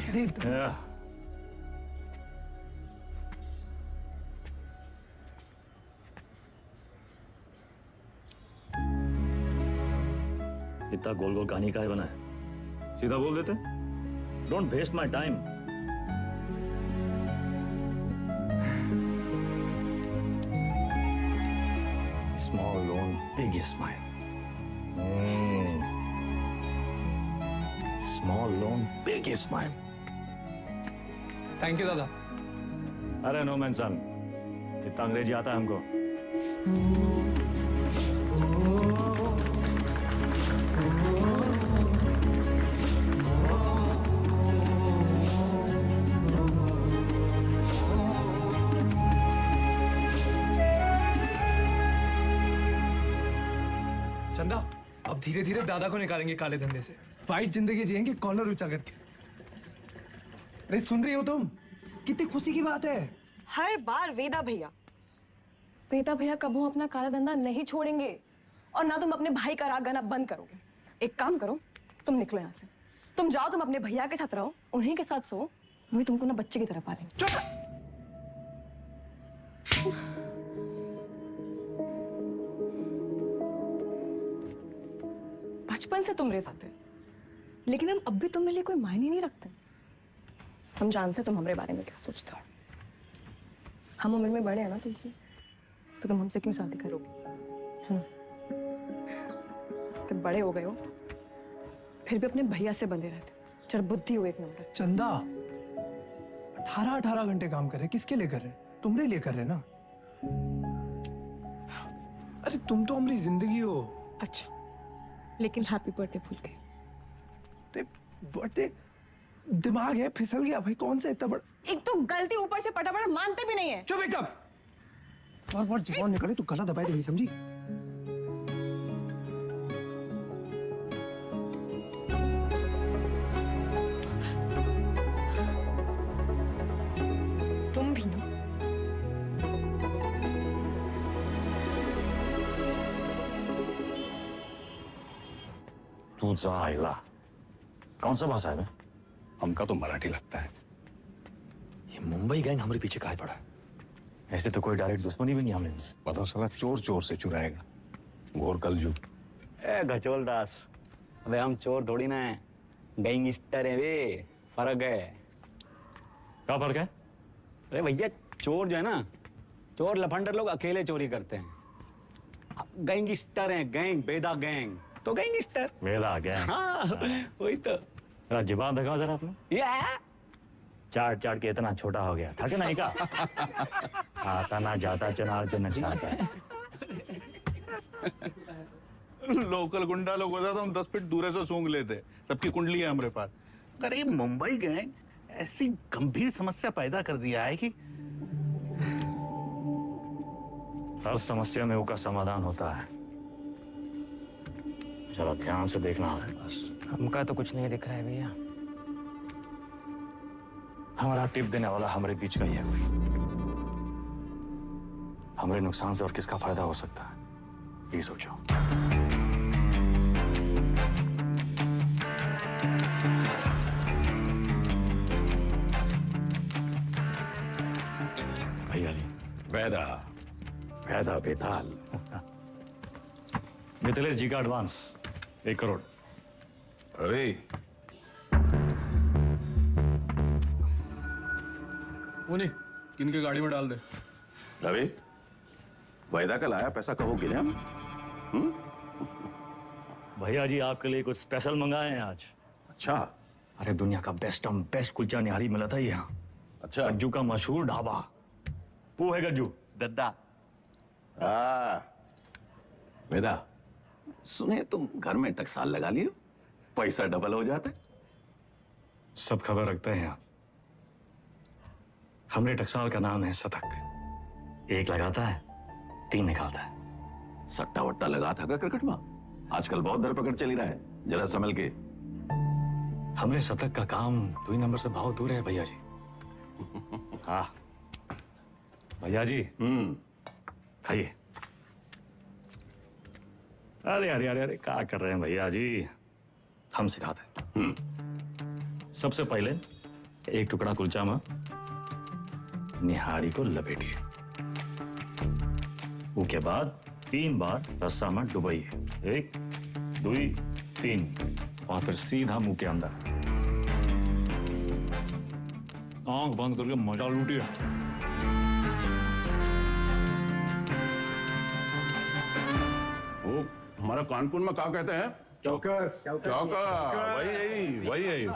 अरे इतना गोल गोल कहानी काहे बना है? सीधा बोल देते। Don't waste my time. Small loan big smile. Small loan big smile. Thank you दादा। अरे नो मैन सन, इतना अंग्रेजी आता है हमको। चंदा अब धीरे धीरे दादा को निकालेंगे काले धंधे से, फाइट जिंदगी जिएंगे कॉलर ऊंचा करके। अरे सुन रही हो तुम? कितनी खुशी की बात है। हर बार वेदा भैया कबू अपना काला धंधा नहीं छोड़ेंगे और ना तुम अपने भाई का राग गाना बंद करोगे। एक काम करो, तुम निकलो यहाँ से, तुम जाओ, तुम अपने भैया के साथ रहो, उन्हीं के साथ सो, वही तुमको ना बच्चे की तरह पालेंगे। चुप। बचपन से तुम रह जाते, लेकिन हम अब भी तुम्हारे लिए कोई मायने नहीं रखते। हम जानते तुम हमारे बारे में क्या सोचते हो। हम उम्र में बड़े हैं ना तुमसे, तो तुम हमसे क्यों शादी करोगे? तुम बड़े हो गए हो, फिर भी अपने भैया से बंधे रहते। चल बुद्धि हो एक नंबर। चंदा 18 घंटे काम कर रहे, किसके लिए कर रहे? तुम्हारे लिए कर रहे ना। अरे तुम तो हमारी जिंदगी हो। अच्छा, लेकिन हैप्पी बर्थडे भूल गए। बर्थडे दिमाग है फिसल गया भाई, कौन सा इतना बड़ा। एक तो गलती ऊपर से पटा मानते भी नहीं है। चुप एकदम। बार जवान निकले तो गला दबाए तो नहीं समझी। तुम भी ना। तू जा आइला। कौन सा भाषा है बे? हमका तो मराठी लगता है। ये मुंबई गैंग हमारे पीछे काहे पड़ा? ऐसे तो कोई डायरेक्ट दुश्मनी भी नहीं हमने इनसे। पता चला चोर चोर से चुराएगा। घोर कलजू। ए गचोल दास, अबे हम चोर थोड़ी ना है, गैंगस्टर है वे। फर्क है। क्या फर्क है? अरे भैया चोर जो है ना, चोर लफंडर लोग अकेले चोरी करते हैं। गैंगस्टर हैं, गैंग, बेदा गैंग तो गैंगस्टर। बेदा गैंग। हाँ वही तो। जुबान दिखाओ जरा आपने। चाट चाट के इतना छोटा हो गया था कि नहीं का? आता ना जाता चनार से नचाता। लोकल गुंडा लोग होता तो हम 10 फीट दूर से सूंघ लेते। सबकी कुंडली है हमारे पास। अरे मुंबई गैंग ऐसी गंभीर समस्या पैदा कर दिया है कि हर समस्या में उसका समाधान होता है। जरा ध्यान से देखना है बस। हमका तो कुछ नहीं दिख रहा है भैया। हमारा टिप देने वाला हमारे बीच का ही है कोई। हमारे नुकसान से और किसका फायदा हो सकता है, ये सोचो। भैया जी। वैदा वैदा बेताल। मिथिलेश जी का एडवांस 1 करोड़। अरे उन्हीं किनके गाड़ी में डाल दे। रवि, वायदा का लाया पैसा कहो गिने हम? भैया जी आपके लिए कुछ स्पेशल मंगाए हैं आज। अच्छा। अरे दुनिया का बेस्ट कुलचा निहारी मिला था यहाँ। अच्छा। गज्जू का मशहूर ढाबा। वो है गज्जू दद्दा। वेदा, सुने तुम घर में टकसाल लगा लियो, पैसा डबल हो जाते। सब खबर रखते हैं आप। हमरे टकसाल का नाम है सतक। एक लगाता है 3 निकालता है। सट्टा वट्टा लगा था क्या क्रिकेट में? आजकल बहुत धरपकड़ चली रहा है, जरा संभल के। हमरे शतक का काम 2 नंबर से बहुत दूर है भैया जी। हाँ भैया जी खाइए। अरे अरे अरे अरे क्या कर रहे हैं भैया जी, हम सिखाते हैं। सबसे पहले एक टुकड़ा कुलचा में निहारी को लपेटिए, उसके बाद 3 बार रस्सा में डुबाइए, 1 2 3, और फिर सीधा मुंह के अंदर आंख बंद करके मजा लूटिए। वो हमारा कानपुर में क्या कहते हैं? चौकस। चौका। वही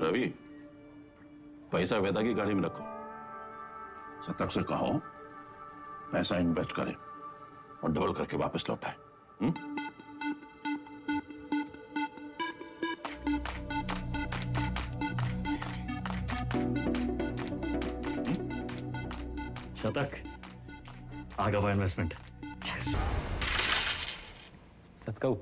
रवि, पैसा वेदा की गाड़ी में रखो। शतक से कहो पैसा इन्वेस्ट करे और डबल करके वापस लौटाए। शतक आगे हुआ इन्वेस्टमेंट। सतकऊ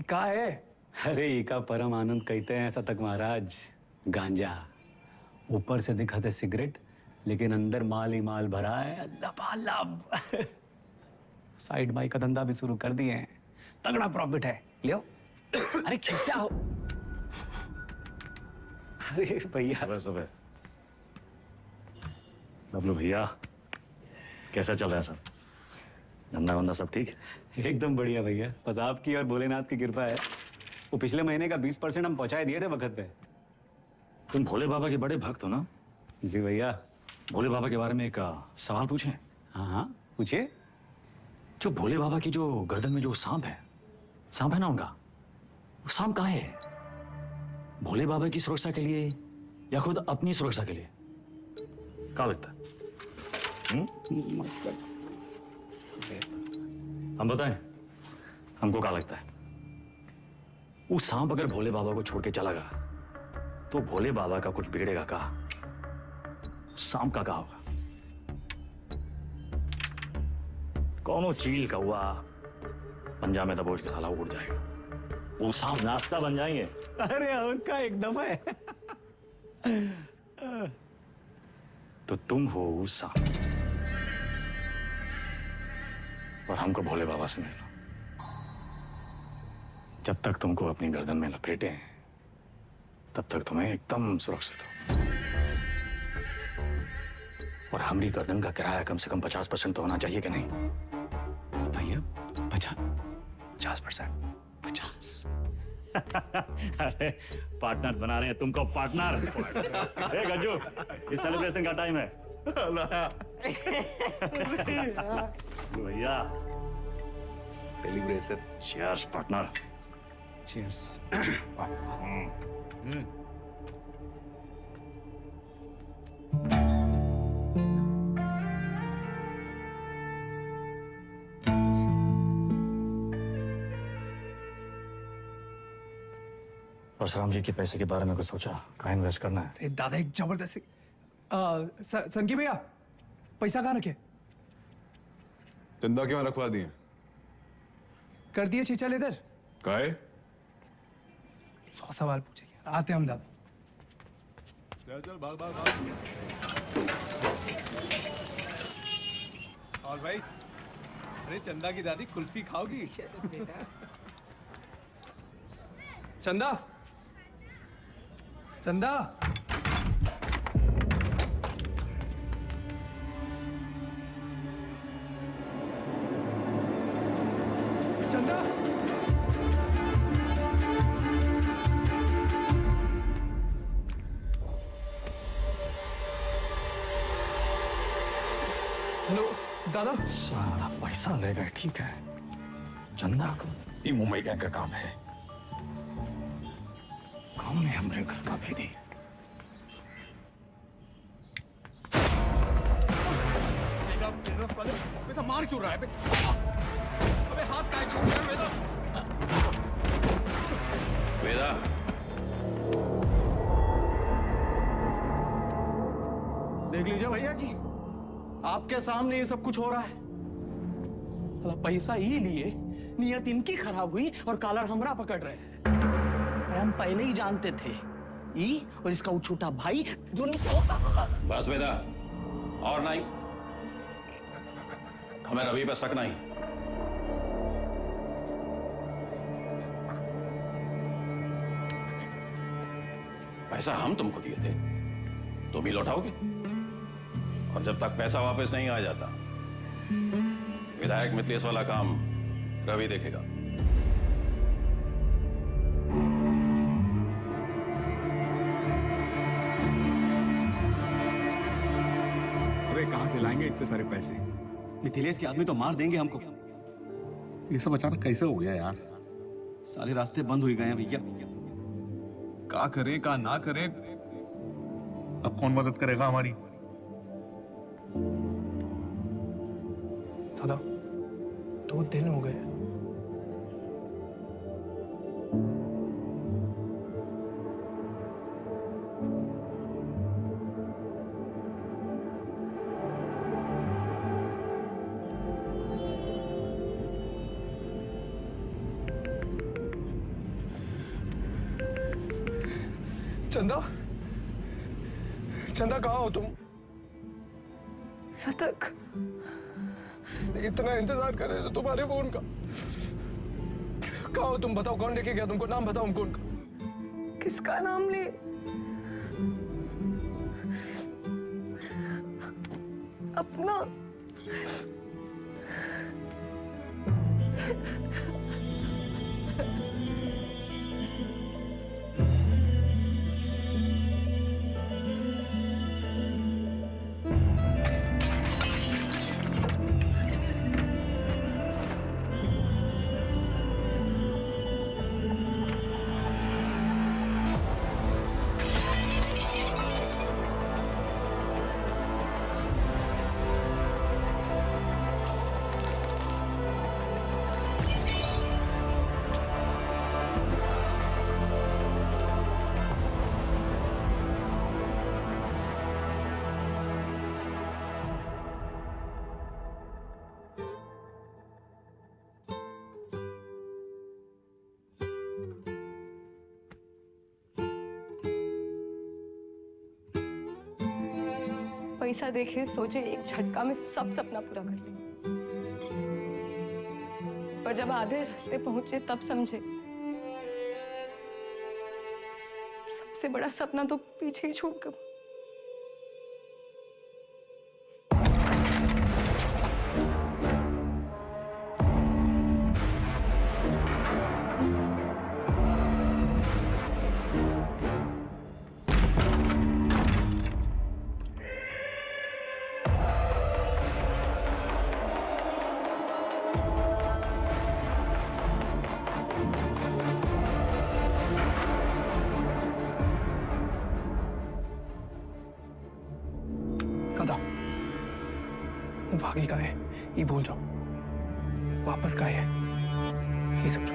का है? अरे इका परम आनंद कहते हैं शतक महाराज। गांजा ऊपर से दिखाते सिगरेट, लेकिन अंदर माल ही माल भरा है, लबालब। साइड बाई का धंधा भी शुरू कर दिए हैं, तगड़ा प्रॉफिट है। लियो। अरे खींचा हो। अरे भैया सुबह बबलू भैया कैसा चल रहा है सब? धंधा वंदा सब ठीक? एकदम बढ़िया भैया, बस आपकी और भोलेनाथ की कृपा है। वो पिछले महीने का 20% हम पहुंचाए दिए थे वक्त पे। तुम भोले बाबा के बड़े भक्त हो ना? जी भैया। भोले बाबा के बारे में एक सवाल पूछें? हाँ हाँ पूछिए। जो भोले बाबा की जो गर्दन में जो सांप है ना उनका, वो सांप कहाँ है? भोले बाबा की सुरक्षा के लिए या खुद अपनी सुरक्षा के लिए? क्या लगता है? हम बताएं हमको क्या लगता है? वो सांप अगर भोले बाबा को छोड़ के चला गया तो भोले बाबा का कुछ बिगड़ेगा का? सांप का होगा? कौनो चील का हुआ पंजा में दबोच के साला उड़ जाएगा, वो सांप नाश्ता बन जाएंगे। अरे उनका एकदम है। तो तुम हो वो सांप और हमको भोले बाबा से मिलना। जब तक तुमको अपनी गर्दन में लपेटे हैं तब तक तुम्हें एकदम सुरक्षित हो। और हमारी गर्दन का किराया कम से कम 50% तो होना चाहिए कि नहीं भैया? 50%? 50? अरे पार्टनर बना रहे हैं तुमको, पार्टनर। ए गज्जू, ये सेलिब्रेशन का टाइम है। भैया celebration. Cheers partner. Cheers. Parshuram ji के पैसे के बारे में कुछ सोचा? कहाँ इन्वेस्ट करना है? अरे दादा एक जबरदस्त संकी भैया पैसा कहाँ रखे? चंदा क्यों रखवा दिए? कर दिए चीचल इधर। काहे? 100 सवाल पूछेंगे, आते हम दादा। चल भाग भाग भाग। और भाई, अरे चंदा की दादी कुल्फी खाओगी? चंदा, चंदा, चंदा। हेलो दादा। सारा पैसा ले गए, ठीक है। चंदा को ये मुंबई का काम है, कौन है हमारे घर का भेदी? ऐसा मार क्यों रहा है? अबे हाथ काहे छोड़ रहा है वेदा? वेदा, देख लीजिए भैया जी, आपके सामने ये सब कुछ हो रहा है। पैसा ही लिए, नियत इनकी खराब हुई और कॉलर हमरा पकड़ रहे हैं। अरे हम पहले ही जानते थे, ई और इसका वो छोटा भाई दोनों। बस वेदा, और नहीं, हमें रवि पर शक नहीं। पैसा हम तुमको दिए थे, तुम ही लौटाओगे, और जब तक पैसा वापस नहीं आ जाता, विधायक मिथिलेश वाला काम रवि देखेगा। अरे कहां से लाएंगे इतने सारे पैसे? मिथिलेश के आदमी तो मार देंगे हमको। ये सब अचानक कैसे हो गया यार? सारे रास्ते बंद हो गए हैं भैया। का करें का ना करें? अब कौन मदद करेगा हमारी? दादा 2 दिन हो गए। चंदा, चंदा कहाँ हो तुम? सतक, इतना इंतजार कर रहे थे तुम्हारे फोन का। कहाँ हो तुम? बताओ कौन लेके गया तुमको? नाम बताओ हमको उनका। किसका नाम ले? अपना। पैसा देखे सोचे एक झटका में सब सपना पूरा कर ले, पर जब आधे रास्ते पहुंचे तब समझे सबसे बड़ा सपना तो पीछे ही छूट गया। वो भागी का है ये भूल जाओ, वापस का है ये समझो।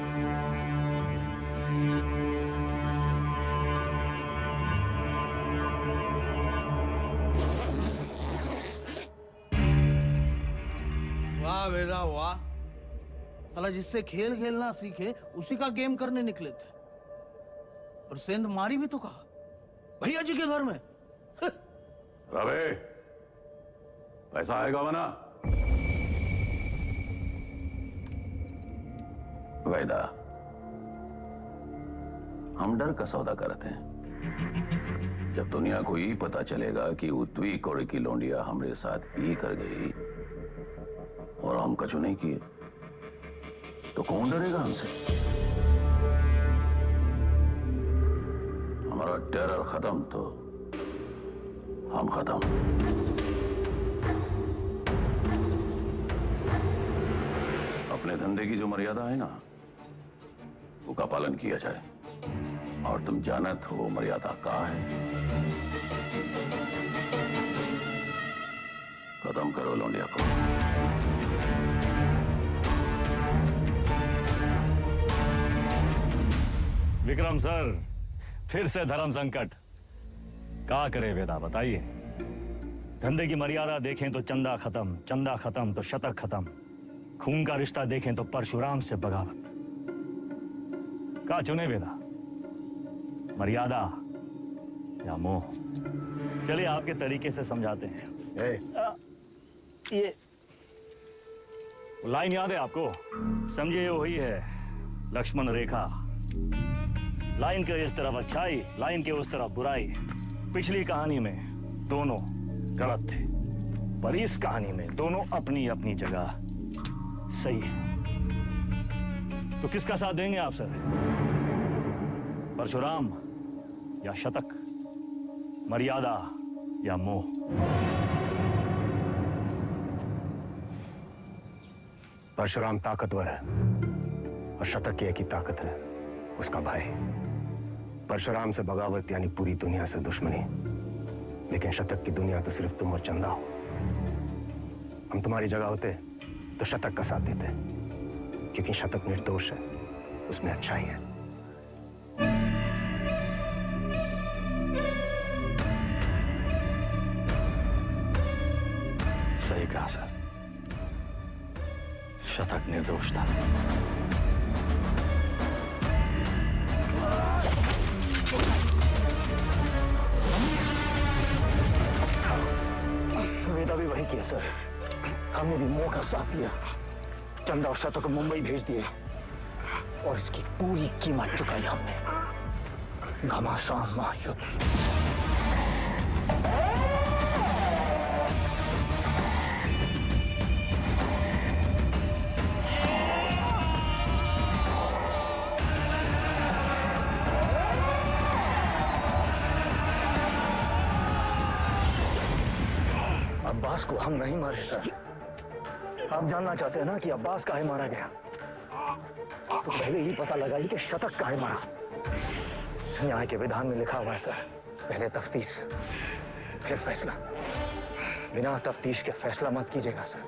वाह वेदा वाह, साला जिससे खेल खेलना सीखे उसी का गेम करने निकले थे, और सेंध मारी भी तो कहा भैया जी के घर में। रवे, पैसा आएगा वरना। वैदा, हम डर का सौदा करते हैं। जब दुनिया को ये पता चलेगा कि उत्वी कोड़े की लौंडिया हमरे साथ ये कर गई और हम कछु नहीं किए, तो कौन डरेगा हमसे? हमारा टेरर खत्म तो हम खत्म। अपने धंधे की जो मर्यादा है ना, वो का पालन किया जाए, और तुम जानत हो मर्यादा का है। खत्म करो लौंडिया को। विक्रम सर, फिर से धर्म संकट। क्या करे वेदा, बताइए। धंधे की मर्यादा देखें तो चंदा खत्म, चंदा खत्म तो शतक खत्म, खून का रिश्ता देखें तो परशुराम से बगावत। क्या चुने वेदा, मर्यादा या मोह? चलिए आपके तरीके से समझाते हैं। ये लाइन याद है आपको? समझिए वही है लक्ष्मण रेखा। लाइन के इस तरफ अच्छाई, लाइन के उस तरफ बुराई। पिछली कहानी में दोनों गलत थे, पर इस कहानी में दोनों अपनी अपनी जगह सही है। तो किसका साथ देंगे आप सर? परशुराम या शतक, मर्यादा या मोह? परशुराम ताकतवर है और शतक की एक ही ताकत है, उसका भाई। परशुराम से बगावत यानी पूरी दुनिया से दुश्मनी, लेकिन शतक की दुनिया तो सिर्फ तुम और चंदा हो। हम तुम्हारी जगह होते तो शतक का साथ देते, क्योंकि शतक निर्दोष है, उसमें अच्छाई है। सही कहा सर, शतक निर्दोष था। वेदा भी वही किया सर, हमने भी मोह का साथ दिया, चंदा और शतक को मुंबई भेज दिए और इसकी पूरी कीमत चुकाई हमने। घमासान महायुद्ध। अब्बास को हम नहीं मारे सर। आप जानना चाहते हैं ना कि अब्बास काहे मारा गया? तो पहले ही पता लगाइए कि शतक काहे मारा। न्याय के विधान में लिखा हुआ है सर, पहले तफ्तीश फिर फैसला। बिना तफ्तीश के फैसला मत कीजिएगा सर।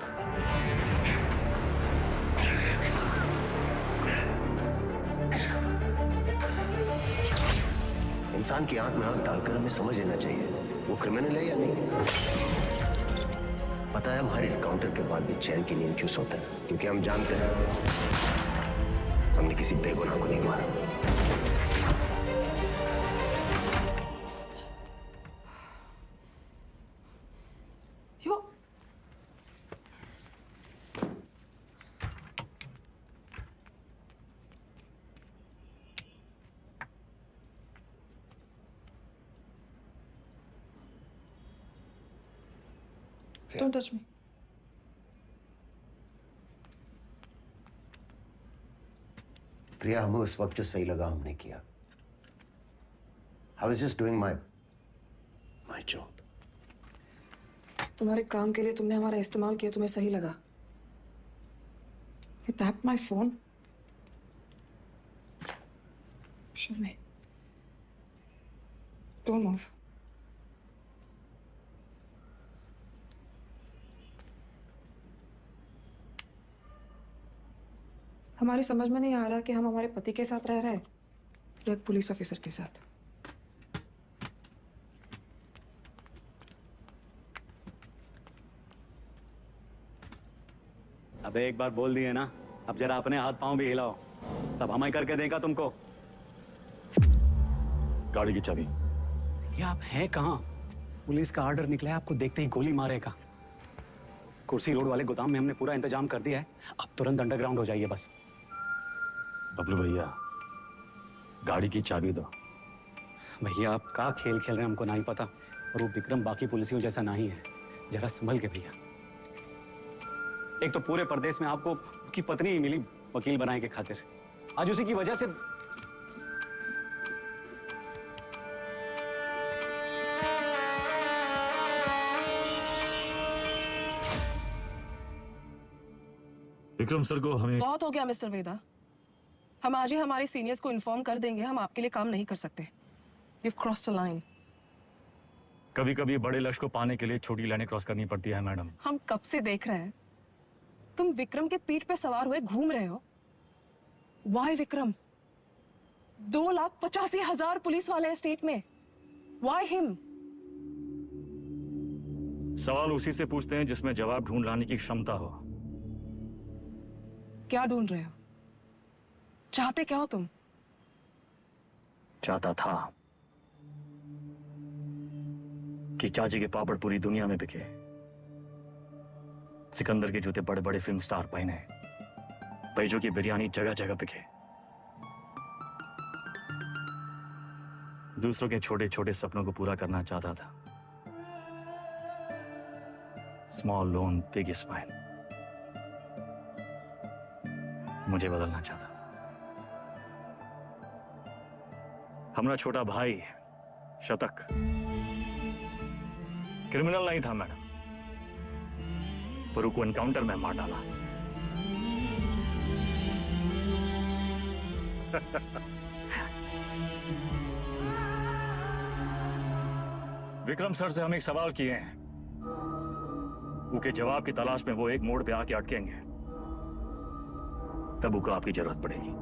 इंसान की आंख में आंख डालकर हमें समझ लेना चाहिए वो क्रिमिनल है या नहीं। पता है हम हर एनकाउंटर के बाद भी चैन की नींद क्यों सोते हैं? क्योंकि हम जानते हैं हमने किसी बेगुनाह को नहीं मारा। Don't touch me. प्रिया, हमें उस वक्त जो सही लगा हमने किया। I was just doing my job. तुम्हारे काम के लिए तुमने हमारा इस्तेमाल किया, तुम्हें सही लगा? You tapped my phone. Show me. Don't move. हमारी समझ में नहीं आ रहा कि हम हमारे पति के साथ रह रहे हैं या एक पुलिस ऑफिसर के साथ। अबे एक बार बोल दिए ना, अब जरा अपने हाथ पांव भी हिलाओ, सब हम ही करके देगा तुमको। गाड़ी की चाबी। ये आप हैं कहाँ? पुलिस का ऑर्डर निकला है, आपको देखते ही गोली मारेगा। कुर्सी रोड वाले गोदाम में हमने पूरा इंतजाम कर दिया है, अब तुरंत अंडरग्राउंड हो जाइए बस। बबलू भैया, गाड़ी की चाबी दो। भैया आप क्या खेल खेल रहे हैं हमको नहीं पता, और वो विक्रम बाकी पुलिसियों जैसा नहीं है, जरा संभल के भैया। एक तो पूरे प्रदेश में आपको उसकी पत्नी ही मिली वकील बनाने के खातिर, आज उसी की वजह से। विक्रम सर को हमें बहुत हो गया मिस्टर वेदा, हम आज ही हमारे सीनियर्स को इन्फॉर्म कर देंगे, हम आपके लिए काम नहीं कर सकते। You've crossed a line. कभी कभी बड़े लक्ष्य को पाने के लिए छोटी लाइनें क्रॉस करनी पड़ती है मैडम। हम कब से देख रहे हैं तुम विक्रम के पीठ पे सवार हुए घूम रहे हो। Why विक्रम? 2,85,000 पुलिस वाले हैं स्टेट में। Why him? सवाल उसी से पूछते हैं जिसमें जवाब ढूंढ लाने की क्षमता हो। क्या ढूंढ रहे हो? चाहते क्या हो तुम? चाहता था कि चाची के पापड़ पूरी दुनिया में बिके, सिकंदर के जूते बड़े बड़े फिल्म स्टार पहने, बैजों की बिरयानी जगह जगह बिके, दूसरों के छोटे छोटे सपनों को पूरा करना चाहता था। Small loan big smile. मुझे बदलना चाहता। हमारा छोटा भाई शतक क्रिमिनल नहीं था मैडम, पर उसको एनकाउंटर में मार डाला। विक्रम सर से हम एक सवाल किए हैं, उसके जवाब की तलाश में वो एक मोड़ पे आके अटकेंगे, तब उसको आपकी जरूरत पड़ेगी।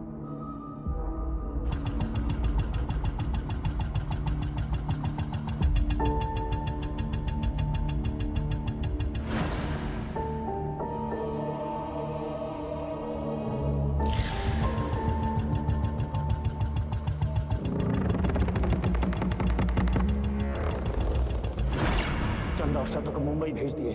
चंदा और शतक को मुंबई भेज दिए।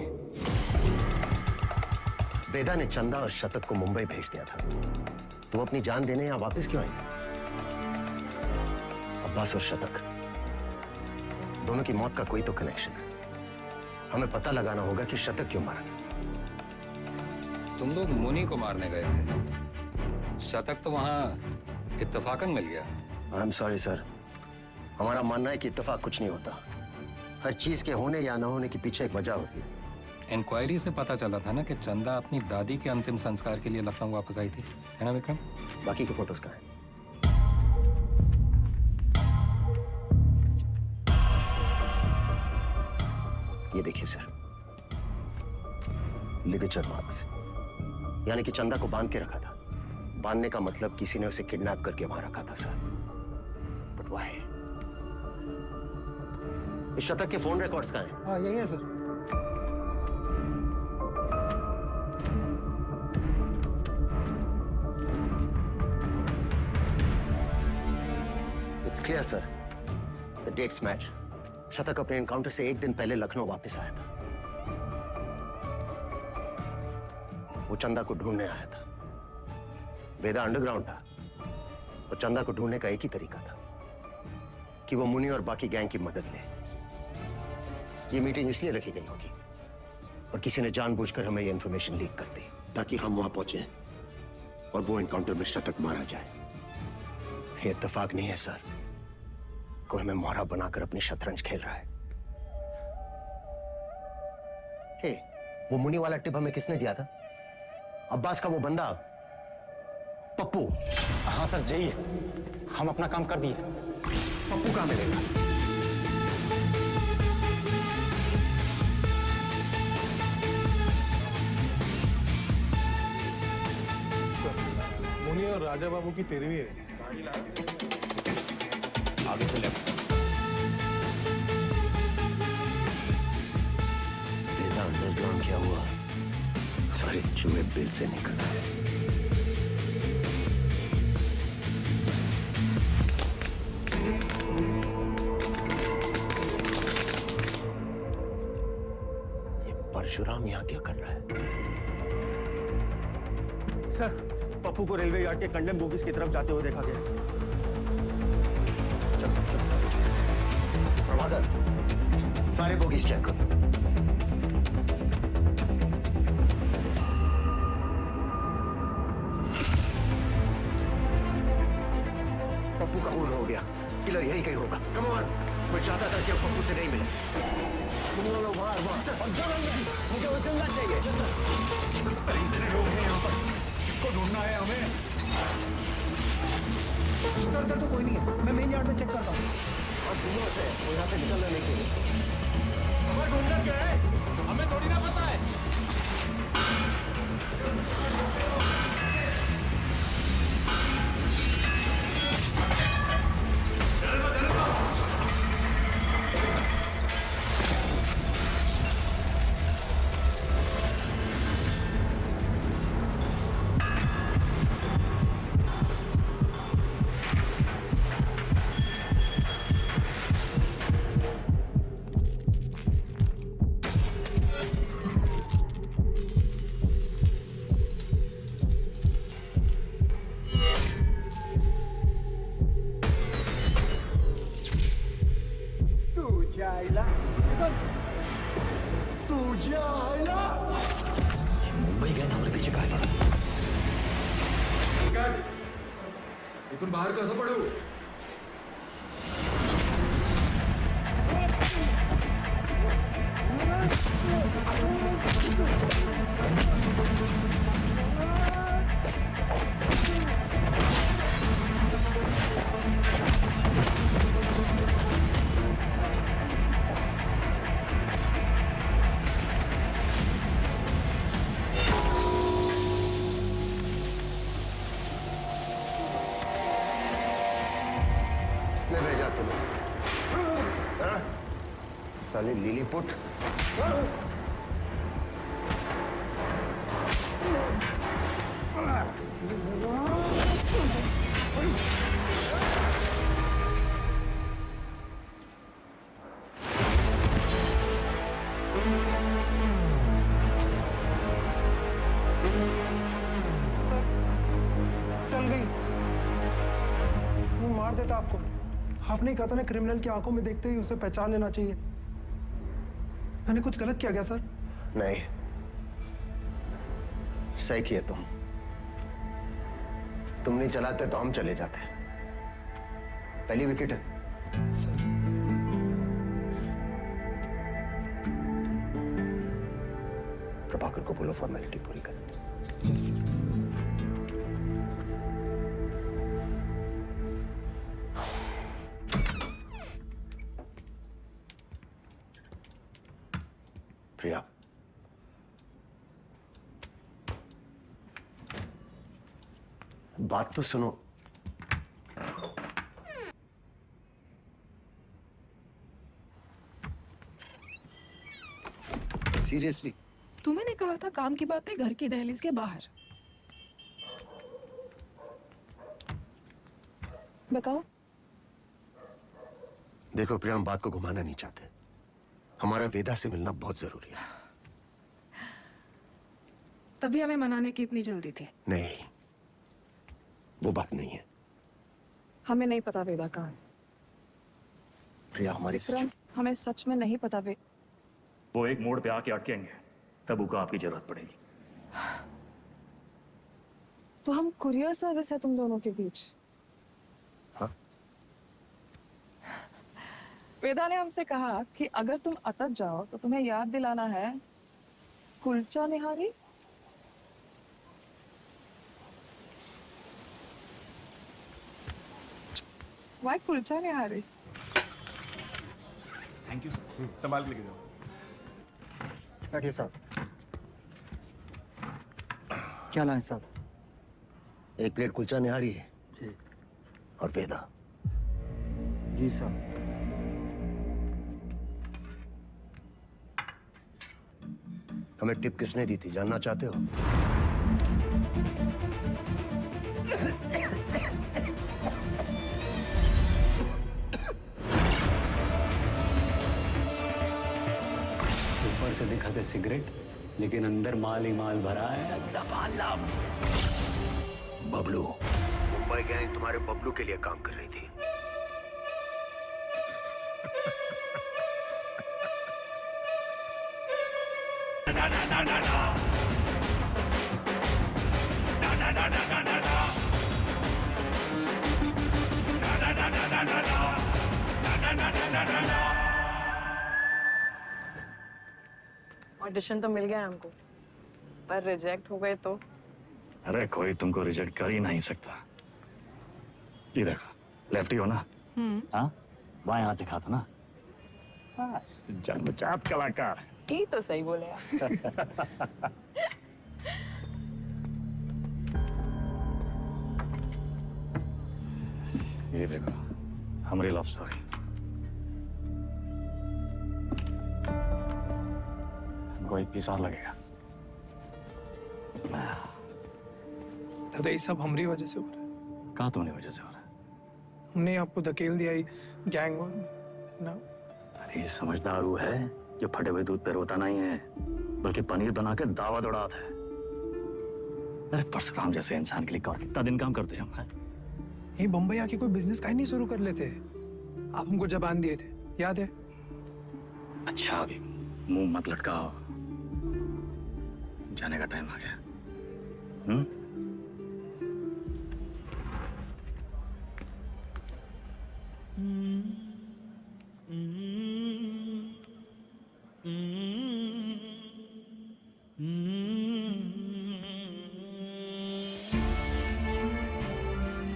वेदा ने चंदा और शतक को मुंबई भेज दिया था, तो वो अपनी जान देने यहां वापस क्यों आए? अब्बास और शतक दोनों की मौत का कोई तो कनेक्शन है। हमें पता लगाना होगा कि शतक क्यों मारा। तुम लोग मुनि को मारने गए थे, शतक तो वहां इत्तेफाकन मिल गया। आई एम सॉरी सर, हमारा मानना है कि इत्तेफाक कुछ नहीं होता। हर चीज के होने या न होने के पीछे एक वजह होती है। इंक्वायरी से पता चला था ना कि चंदा अपनी दादी के अंतिम संस्कार के लिए लखनऊ वापस आई थी, है ना विक्रम? बाकी के फोटोज कहाँ हैं? ये देखिए सर, लिगेचर मार्क्स, यानी कि चंदा को बांध के रखा था। बांधने का मतलब किसी ने उसे किडनैप करके वहां रखा था सर। But why? इस शतक के फोन रिकॉर्ड्स कहाँ हैं? हाँ यही है sir. It's clear, sir. The dates match. शतक अपने एनकाउंटर से एक दिन पहले लखनऊ वापस आया था। वो चंदा को ढूंढने आया था। वेदा अंडरग्राउंड था और चंदा को ढूंढने का एक ही तरीका था कि वो मुनि और बाकी गैंग की मदद ले। ये मीटिंग इसलिए रखी गई होगी और किसी ने जानबूझकर हमें ये इंफॉर्मेशन लीक कर दी ताकि हम वहां पहुंचे और वो एनकाउंटर में शतक मारा जाए। ये इत्तेफाक नहीं है सर, कोई हमें मोहरा बनाकर अपनी शतरंज खेल रहा है। हे, वो मुनि वाला टिप हमें किसने दिया था? अब्बास का वो बंदा पप्पू। हाँ सर, जय, हम अपना काम कर दिए। पप्पू कहाँ मिलेगा? मुनि और राजा बाबू की तेरहवीं है। आगे से लेफ्ट। बेटा अंडरग्राउंड क्या हुआ? सारे चूहे बिल से निकल आए। ये परशुराम यहाँ क्या कर रहा है? सर, पप्पू को रेलवे यार्ड के कंडेम बोगीज की तरफ जाते हुए देखा गया। प्रभाकर, सारे बोगीज चेक करो। पप्पू का खून हो गया, किलर यही कहीं होगा। कम ऑन, मैं चाहता था कि पप्पू से नहीं मिले। तुम लोग मुझे वो जिंदा चाहिए। इतने लोग हैं यहाँ पर, इसको ढूंढना है हमें। सर इधर तो कोई नहीं है, मैं मेन यार्ड में चेक करता हूँ। और दिनों से वो यहाँ से निकलना नहीं चाहिए। हमें ढूंढना क्या है? हमें थोड़ी ना पता है। तुझे आया मुंबई गए हमारे पीछे काय पड़ा इथून बाहेर कसं पडू? किसने भेजा तुम्हें? हाँ? साले लिलीपुट। चल गई। वो मार देता आपको। आपने कहा था ना क्रिमिनल की आंखों में देखते ही उसे पहचान लेना चाहिए। मैंने कुछ गलत किया क्या सर? नहीं, सही किए तुम नहीं चलाते तो हम चले जाते। पहली विकेट है। प्रभाकर को बोलो फॉर्मेलिटी पूरी कर। Yes sir. प्रिया, बात तो सुनो। सीरियसली? तुम्हें कहा था काम की बातें घर की दहलीज के बाहर। बताओ। देखो प्रिया, हम बात को घुमाना नहीं चाहते। हमारा वेदा से मिलना बहुत जरूरी है। तभी हमें मनाने की इतनी जल्दी थी। नहीं, वो बात नहीं है। हमें नहीं पता वेदा कहाँ है। प्रिया, हमारी हमें सच में नहीं पता वो एक मोड़ पे आके अटकेंगे, तब उनको आपकी जरूरत पड़ेगी। तो हम कुरियर सर्विस है तुम दोनों के बीच। हाँ? वेदा ने हमसे कहा कि अगर तुम अटक जाओ तो तुम्हें याद दिलाना है kulcha nihari. Why kulcha nihari? Thank you sir. संभाल के लेके जाओ। बैठिए साहब। क्या लाए साहब? एक प्लेट कुलचा निहारी जी। और वेदा। जी साहब। हमें टिप किसने दी थी, जानना चाहते हो? ऊपर से दिखाते सिगरेट, लेकिन अंदर माल ही माल भरा है लबालब। बबलू, मुंबई गैंग तुम्हारे बबलू के लिए काम कर रही थी। ऑडिशन तो मिल गया हमको, पर रिजेक्ट हो गए तो? अरे कोई तुमको रिजेक्ट कर ही नहीं सकता। ये देखो, लेफ्टी हो ना? हाँ, बाएं हाथ दिखा था ना? बस जन्मजात कलाकार। ये तो सही बोले आप। ये देखो, हमारी लव स्टोरी। हमको 1 पीस और लगेगा। दादा ये सब हमारी वजह से हो रहा है। कहाँ तुम्हारी वजह से हो रहा है? हमने आपको धकेल दिया ही गैंग वॉर में ना। अरे समझदार वो है जो फटे हुए दूध पे रोता नहीं है, बल्कि पनीर बना के दावा दौड़ाता है। अरे परशुराम जैसे इंसान के लिए कौन कितना दिन काम करते हैं हम? यही बम्बई आके कोई बिजनेस का ही नहीं शुरू कर लेते। आप हमको जबान दिए थे, याद है? अच्छा अभी मुंह मत लटकाओ, जाने का टाइम आ गया।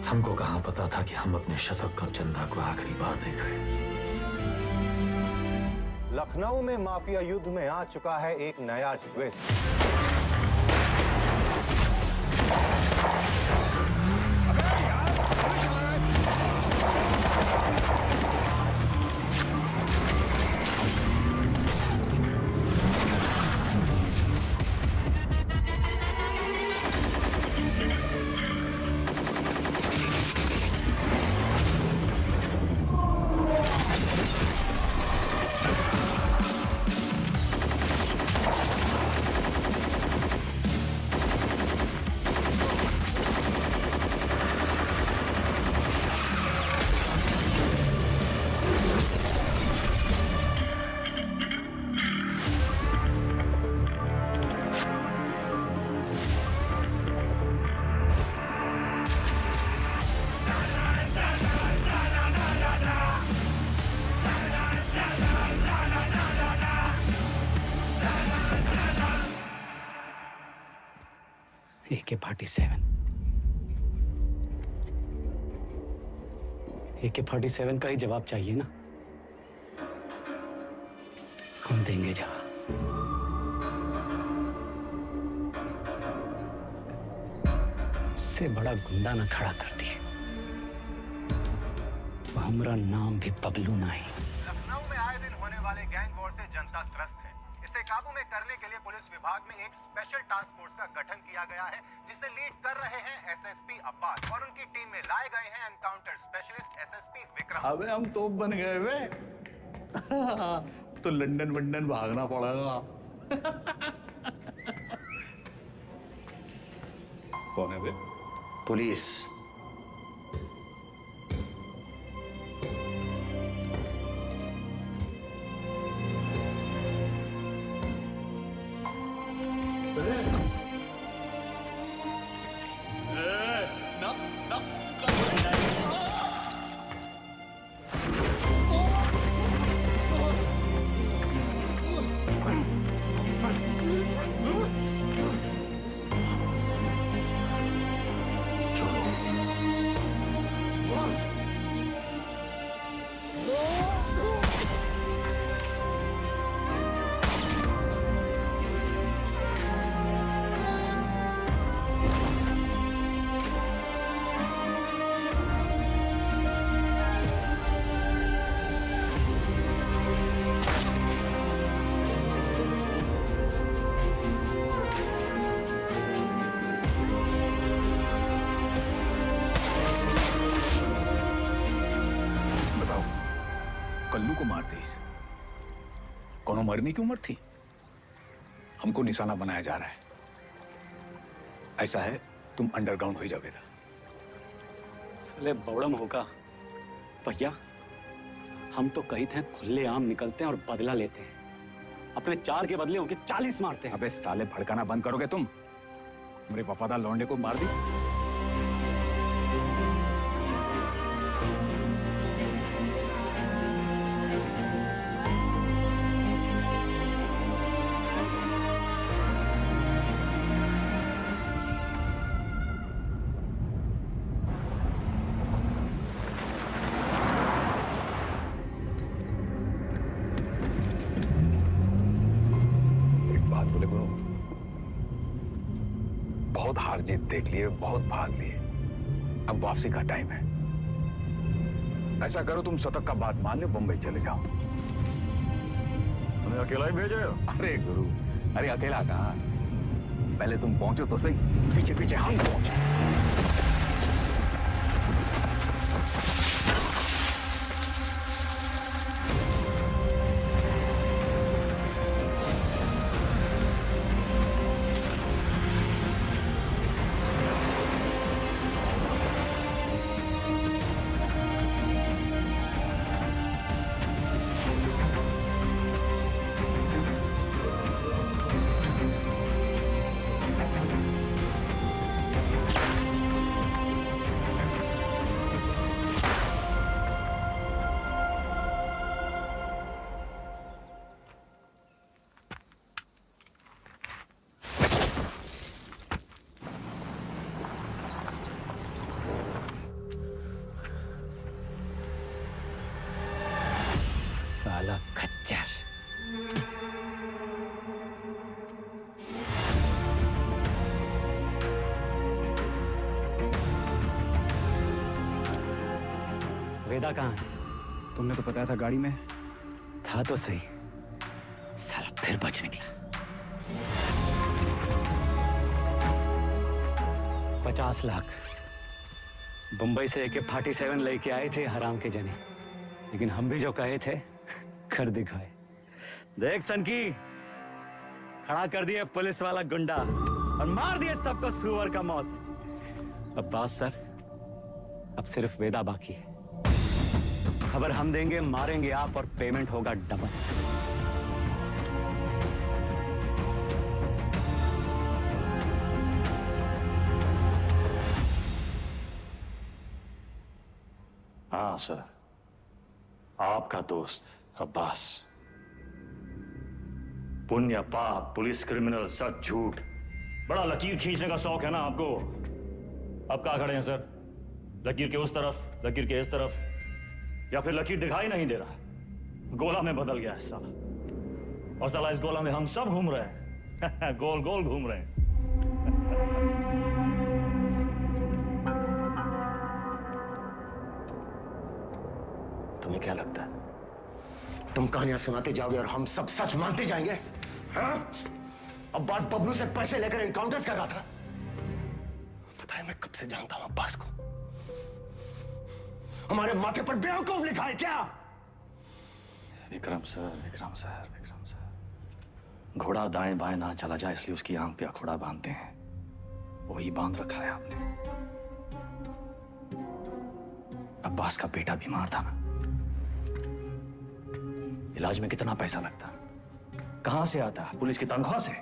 हमको कहाँ पता था कि हम अपने शतक और चंदा को आखिरी बार देख रहे हैं। लखनऊ में माफिया युद्ध में आ चुका है एक नया ट्विस्ट। AK-47 AK-47 का ही जवाब चाहिए ना, हम देंगे जवाब। इससे बड़ा गुंडा ना खड़ा कर दिए, हमारा नाम भी बबलू नहीं। लखनऊ में आए दिन होने वाले गैंग वॉर से जनता त्रस्त है। इसे काबू में करने के लिए पुलिस विभाग में एक स्पेशल टास्क फोर्स का गठन किया गया है, जिसे लीड कर रहे हैं एसएसपी अब्बास और उनकी टीम में लाए गए हैं एनकाउंटर स्पेशलिस्ट एसएसपी विक्रम। अबे हम तोप बन गए वे। तो लंदन वंदन भागना पड़ेगा। कौन है वे? पुलिस। कल्लू को मार दी, कौन मरने की उम्र थी? हमको निशाना बनाया जा रहा है। ऐसा है, तुम अंडरग्राउंड हो जाओगे। साले बौड़म होगा भैया, हम तो कही थे खुले आम निकलते हैं और बदला लेते हैं, अपने 4 के बदले होके 40 मारते हैं। अबे साले भड़काना बंद करोगे तुम? मेरे वफादार लौंडे को मार दी। बहुत हार जीत देख लिए, बहुत भाग लिए, अब वापसी का टाइम है। ऐसा करो, तुम शतक का बात मान लो, बंबई चले जाओ। उन्हें अकेला ही भेजे? अरे गुरु, अरे अकेला कहाँ, पहले तुम पहुंचो तो सही। पीछे पीछे हम पहुंचे। खच्चर। वेदा कहाँ है? तुमने तो बताया था गाड़ी में था तो सही, साला फिर बच निकला। 50 लाख बंबई से AK-47 लेके आए थे हराम के जने, लेकिन हम भी जो कहे थे कर दिखाए। देख सनकी, खड़ा कर दिए पुलिस वाला गुंडा और मार दिए सबको सुअर का मौत। अब्बास सर, अब सिर्फ वेदा बाकी है। खबर हम देंगे, मारेंगे आप और पेमेंट होगा डबल। हाँ सर, आपका दोस्त अब्बास। पुण्य पाप, पुलिस, क्रिमिनल, सच झूठ, बड़ा लकीर खींचने का शौक है ना आपको। अब कहाँ खड़े हैं सर? लकीर के उस तरफ, लकीर के इस तरफ, या फिर लकीर दिखाई नहीं दे रहा, गोला में बदल गया है साला। और साला इस गोला में हम सब घूम रहे हैं गोल गोल घूम रहे हैं। तुम्हें क्या लगता है तुम कहानियां सुनाते जाओगे और हम सब सच मानते जाएंगे? हाँ? अब्बास बबलू से पैसे लेकर एनकाउंटर्स कर रहा था। पता है मैं कब से जानता हूं अब्बास को। हमारे माथे पर बेवकूफ लिखा है क्या? Vikram sir, Vikram sir, Vikram sir, घोड़ा दाएं बाएं ना चला जाए इसलिए उसकी आंख पे अखोड़ा बांधते हैं, वही बांध रखा है आपने। अब्बास का बेटा बीमार था ना, इलाज में कितना पैसा लगता, कहां से आता? पुलिस की तनख्वाह से।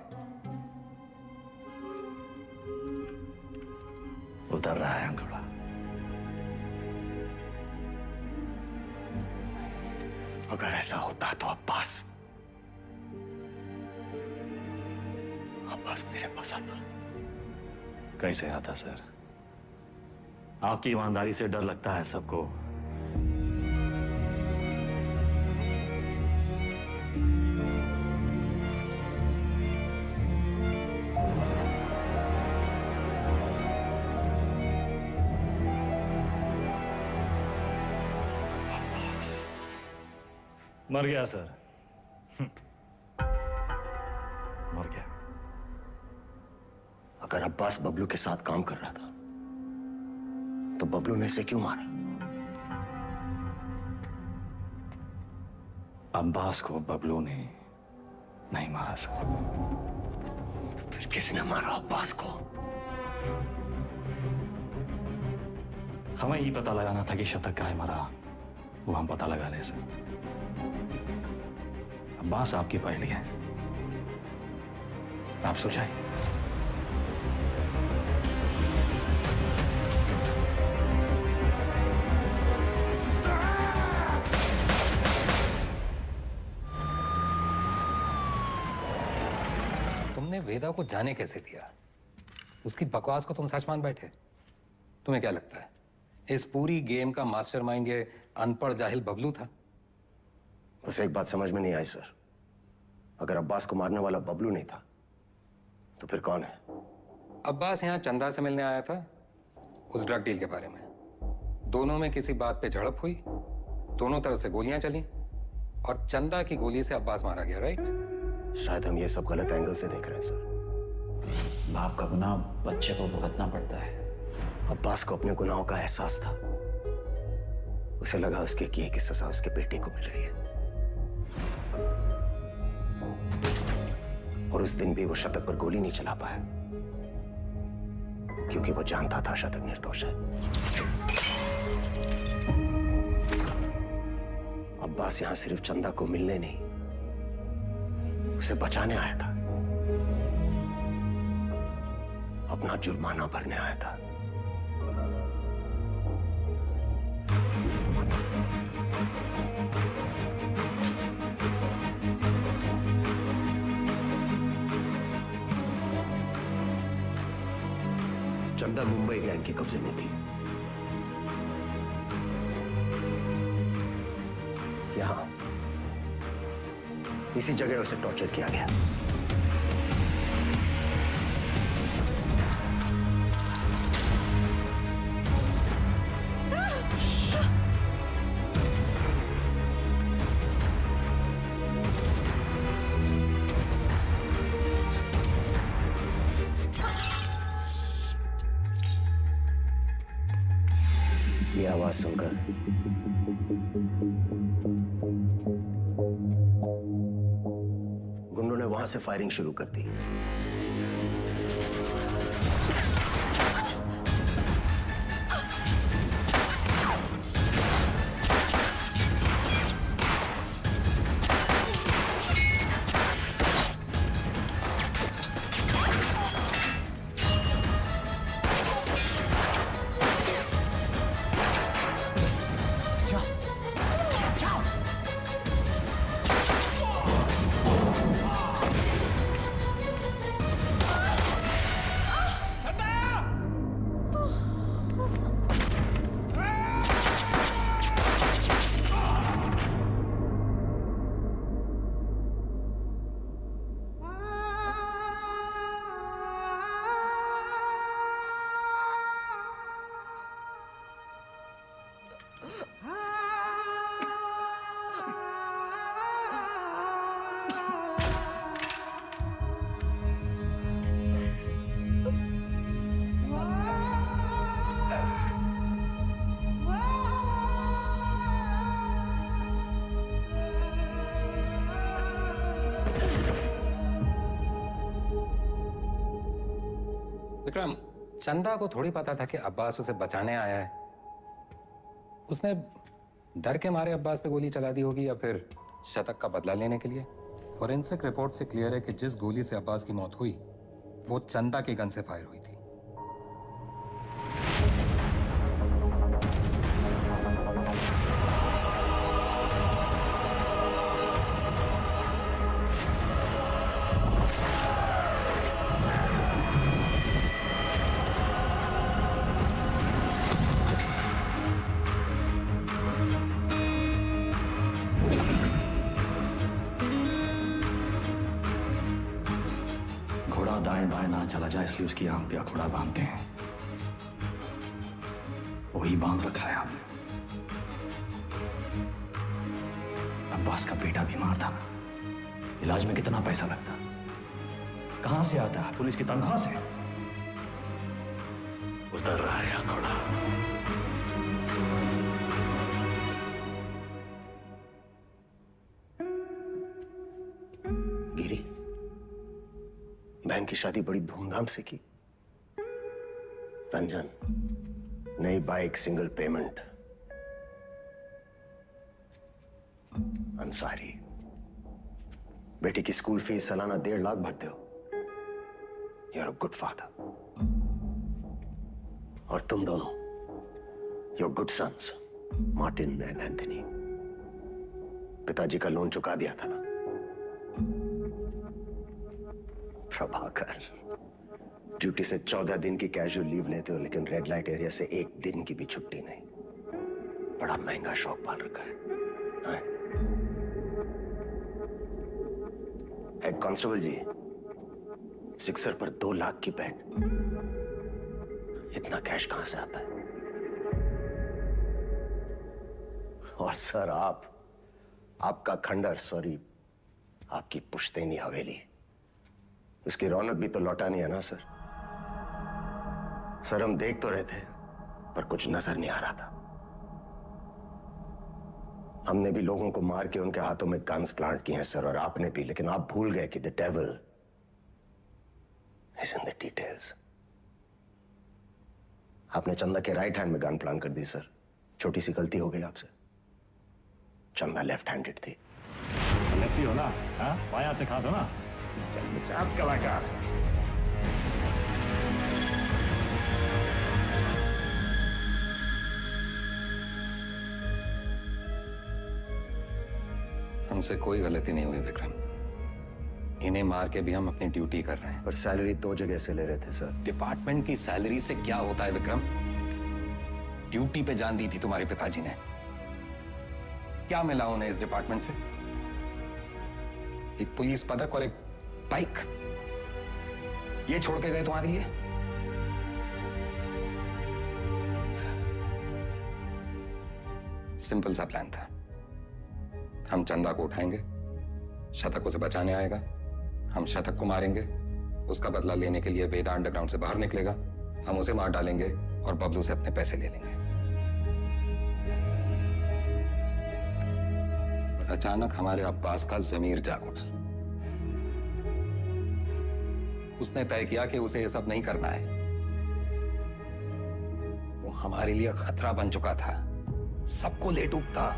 उतर रहा है अंगूठा। अगर ऐसा होता तो अब्बास मेरे पास आता। कैसे आता सर? आपकी ईमानदारी से डर लगता है सबको। मर गया सर, मर गया। अगर अब्बास बबलू के साथ काम कर रहा था तो बबलू ने इसे क्यों मारा? अब्बास को बबलू ने नहीं मारा सर। तो फिर किसने मारा अब्बास को? हमें ही पता लगाना था कि शतक काहे मरा, वो हम पता लगा ले सर। अब्बास आपकी पहली है, आप सुलझाइए। तुमने वेदा को जाने कैसे दिया? उसकी बकवास को तुम सच मान बैठे? तुम्हें क्या लगता है इस पूरी गेम का मास्टरमाइंड ये अनपढ़ जाहिल बबलू था? बस एक बात समझ में नहीं आई सर, अगर अब्बास को मारने वाला बबलू नहीं था तो फिर कौन है? अब्बास यहाँ चंदा से मिलने आया था उस ड्रग डील के बारे में। दोनों में किसी बात पे झड़प हुई, दोनों तरफ से गोलियां चली और चंदा की गोली से अब्बास मारा गया, राइट? शायद हम ये सब गलत एंगल से देख रहे हैं सर। बाप का गुनाह बच्चे को भुगतना पड़ता है। अब्बास को अपने गुनाहों का एहसास था। उसे लगा उसके किए की सजा उसके बेटे को मिल रही है, और उस दिन भी वो शतक पर गोली नहीं चला पाया क्योंकि वो जानता था शतक निर्दोष है। अब्बास यहां सिर्फ चंदा को मिलने नहीं, उसे बचाने आया था, अपना जुर्माना भरने आया था। चंदा मुंबई गैंग के कब्जे में थी। इसी जगह उसे टॉर्चर किया गया। ये आवाज सुनकर गुंडों ने वहां से फायरिंग शुरू कर दी। विक्रम, चंदा को थोड़ी पता था कि अब्बास उसे बचाने आया है। उसने डर के मारे अब्बास पे गोली चला दी होगी या फिर शतक का बदला लेने के लिए। फॉरेंसिक रिपोर्ट से क्लियर है कि जिस गोली से अब्बास की मौत हुई वो चंदा के गन से फायर हुई थी। घोड़ा दाएं बाएं ना चला जाए इसलिए उसकी आंख पे अखोड़ा बांधते हैं। वही बांध रखा है आपने। अब्बास का बेटा बीमार था ना, इलाज में कितना पैसा लगता, कहां से आता है? पुलिस की तनख्वाह से। उतर रहा है अखोड़ा। गिरी, बहन की शादी बड़ी धूमधाम से की। रंजन, नई बाइक, सिंगल पेमेंट। अंसारी, बेटी की स्कूल फीस सालाना 1.5 लाख भरते हो। You are a good father. और तुम दोनों, your good sons, Martin and Anthony. पिताजी का लोन चुका दिया था ना। प्रभाकर, ड्यूटी से 14 दिन की कैजुअल लीव लेते हो, लेकिन रेड लाइट एरिया से 1 दिन की भी छुट्टी नहीं। बड़ा महंगा शौक पाल रखा है। हेड कांस्टेबल जी, सिक्सर पर 2 लाख की बेट। इतना कैश कहां से आता है? और सर, आपका खंडर, सॉरी, आपकी पुश्तैनी हवेली, उसकी रौनक भी तो लौटानी है ना सर। सर, हम देख तो रहे थे पर कुछ नजर नहीं आ रहा था। हमने भी लोगों को मार के उनके हाथों में गन्स प्लांट किए हैं सर, और आपने भी, लेकिन आप भूल गए कि the devil is in the details. आपने चंदा के राइट हैंड में गन प्लांट कर दी सर। छोटी सी गलती हो गई आपसे। चंदा लेफ्ट हैंडेड थी। लेफ्टी हो ना? बाएं हाथ से खा दो ना। जन्मजात कलाकार। हमसे कोई गलती नहीं हुई विक्रम। इन्हें मार के भी हम अपनी ड्यूटी कर रहे हैं। और सैलरी 2 जगह से ले रहे थे सर। डिपार्टमेंट की सैलरी से क्या होता है विक्रम? ड्यूटी पे जान दी थी तुम्हारे पिताजी ने। क्या मिला उन्हें इस डिपार्टमेंट से? एक पुलिस पदक और एक बाइक, ये छोड़ के गए तुम्हारे लिए? सिंपल सा प्लान था। हम चंदा को उठाएंगे, शतक उसे बचाने आएगा, हम शतक को मारेंगे, उसका बदला लेने के लिए वेदा अंडरग्राउंड से बाहर निकलेगा, हम उसे मार डालेंगे और बबलू से अपने पैसे ले लेंगे। पर अचानक हमारे अब्बास का जमीर जाग उठा। उसने तय किया कि उसे यह सब नहीं करना है। वो हमारे लिए खतरा बन चुका था, सबको ले डूबता।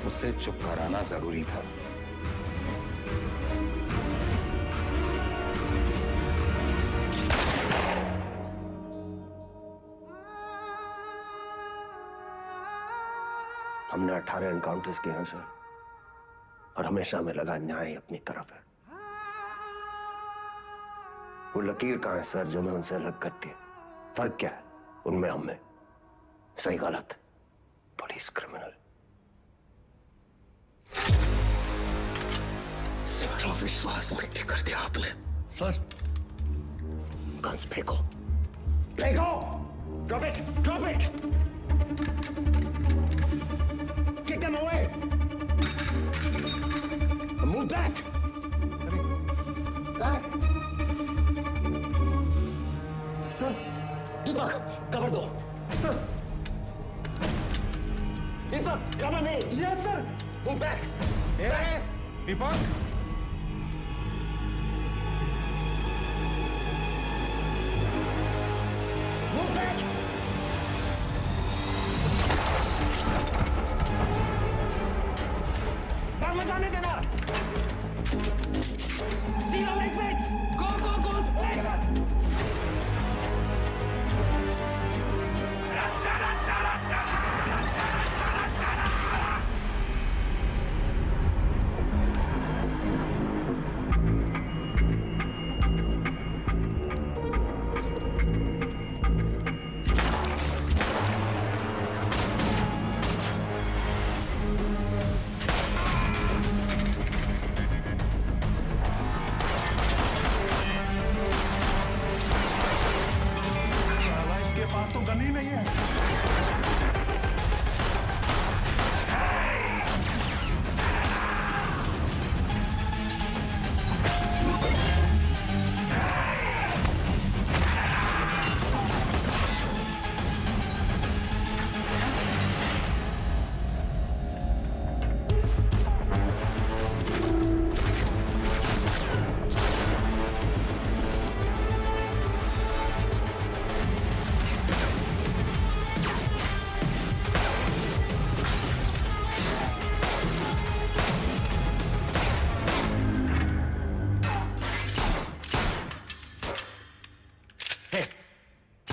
उससे चुप कराना जरूरी था। हमने 18 एनकाउंटर्स किए हैं सर, और हमेशा हमें लगा न्याय अपनी तरफ है। वो लकीर कहां है सर जो मैं उनसे अलग करती है? फर्क क्या है उनमें हमें? सही गलत, पुलिस क्रिमिनल। सारा विश्वास मिट्टी कर दिया आपने सर। गन्स फेंको, फेंको! Drop it, drop it! Kick them away! Move back! Back! Sir, Deepak, cover दो. Sir! Deepak, cover me! Yes, sir! Move back! Back! Deepak! Move back! मत जाने देना। Seal all exits. Go, go, go, spray!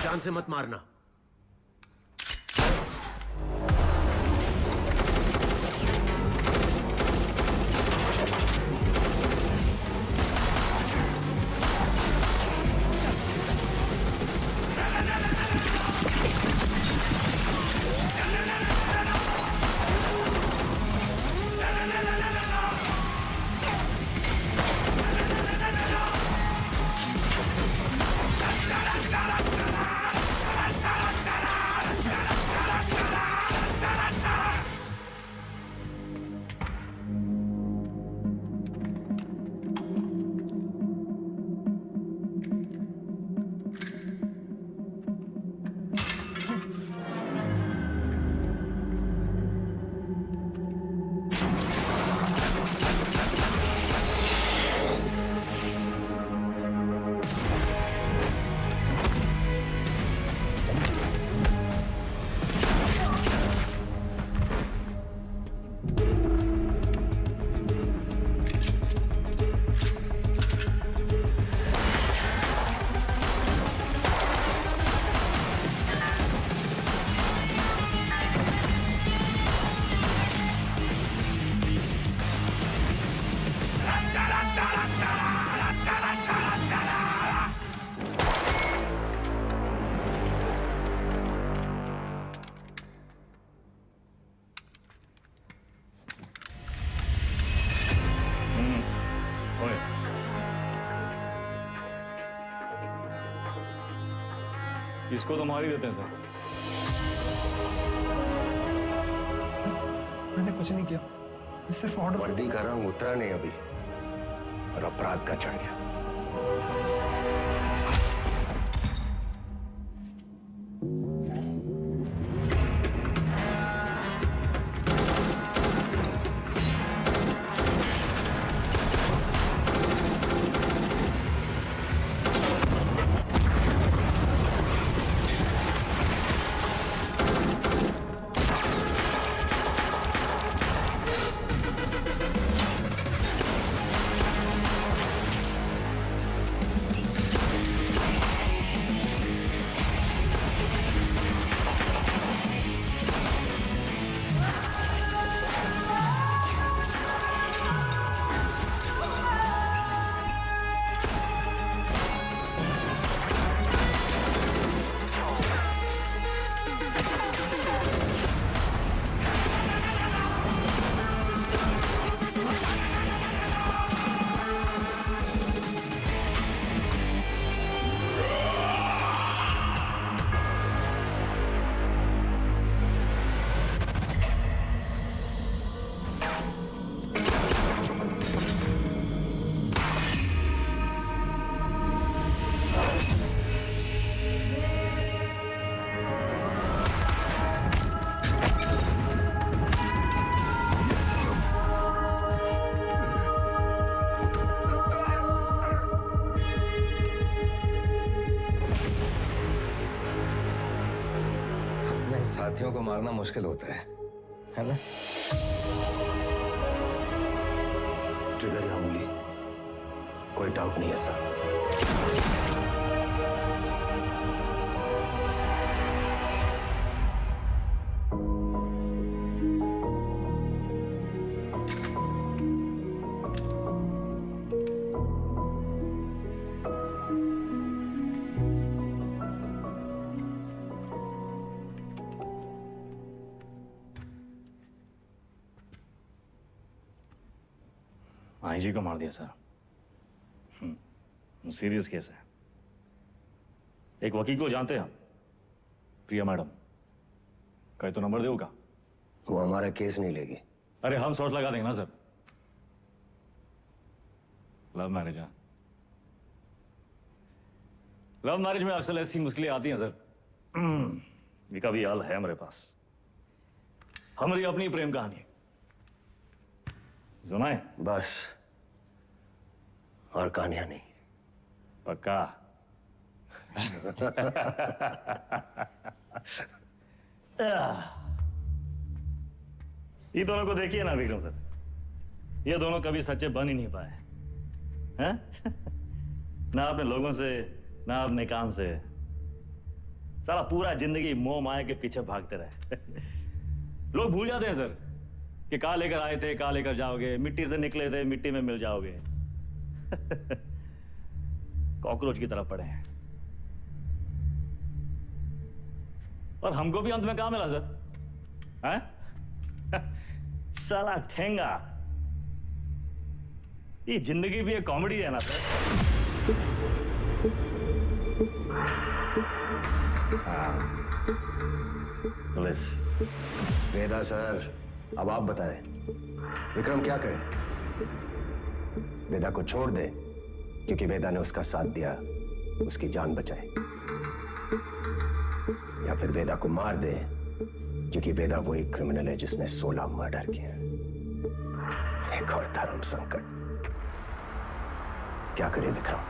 जान से मत मारना। इसको तो मार ही देते हैं सर। मैंने कुछ नहीं किया, मैं सिर्फ ऑर्डर। वर्दी का रंग उतरा नहीं अभी और अपराध का चढ़ गया। साथियों को मारना मुश्किल होता है ना? ट्रिगर या उंगली, कोई डाउट नहीं है सर। आईजी को मार दिया सर। सीरियस केस है। एक वकील को जानते हैं हम, प्रिया मैडम। कहे तो नंबर दे का। वो हमारा केस नहीं लेगी। अरे हम सोच लगा देंगे ना सर। लव मैरिज है। लव मैरिज में अक्सर ऐसी मुश्किलें आती हैं सर। इसका भी हाल है हमारे पास। हमारी अपनी प्रेम कहानी सुनाए बस, और कहानियां नहीं। पक्का? ये दोनों को देखिए ना विक्रम सर, ये दोनों कभी सच्चे बन ही नहीं पाए हैं? ना अपने लोगों से, ना अपने काम से। सारा पूरा जिंदगी मोह माया के पीछे भागते रहे। लोग भूल जाते हैं सर कि कहां लेकर आए थे, कहां लेकर जाओगे। मिट्टी से निकले थे, मिट्टी में मिल जाओगे। कॉकरोच की तरफ पड़े हैं। और हमको भी अंत में कहां मिला सर? हैं? साला ठेंगा। ये जिंदगी भी एक कॉमेडी है ना सर। पुलिस। वेदा सर, अब आप बताएं, विक्रम क्या करे? वेदा को छोड़ दे क्योंकि वेदा ने उसका साथ दिया, उसकी जान बचाई, या फिर वेदा को मार दे क्योंकि वेदा वही क्रिमिनल है जिसने 16 मर्डर किए। एक और धर्म संकट। क्या करे विक्रम?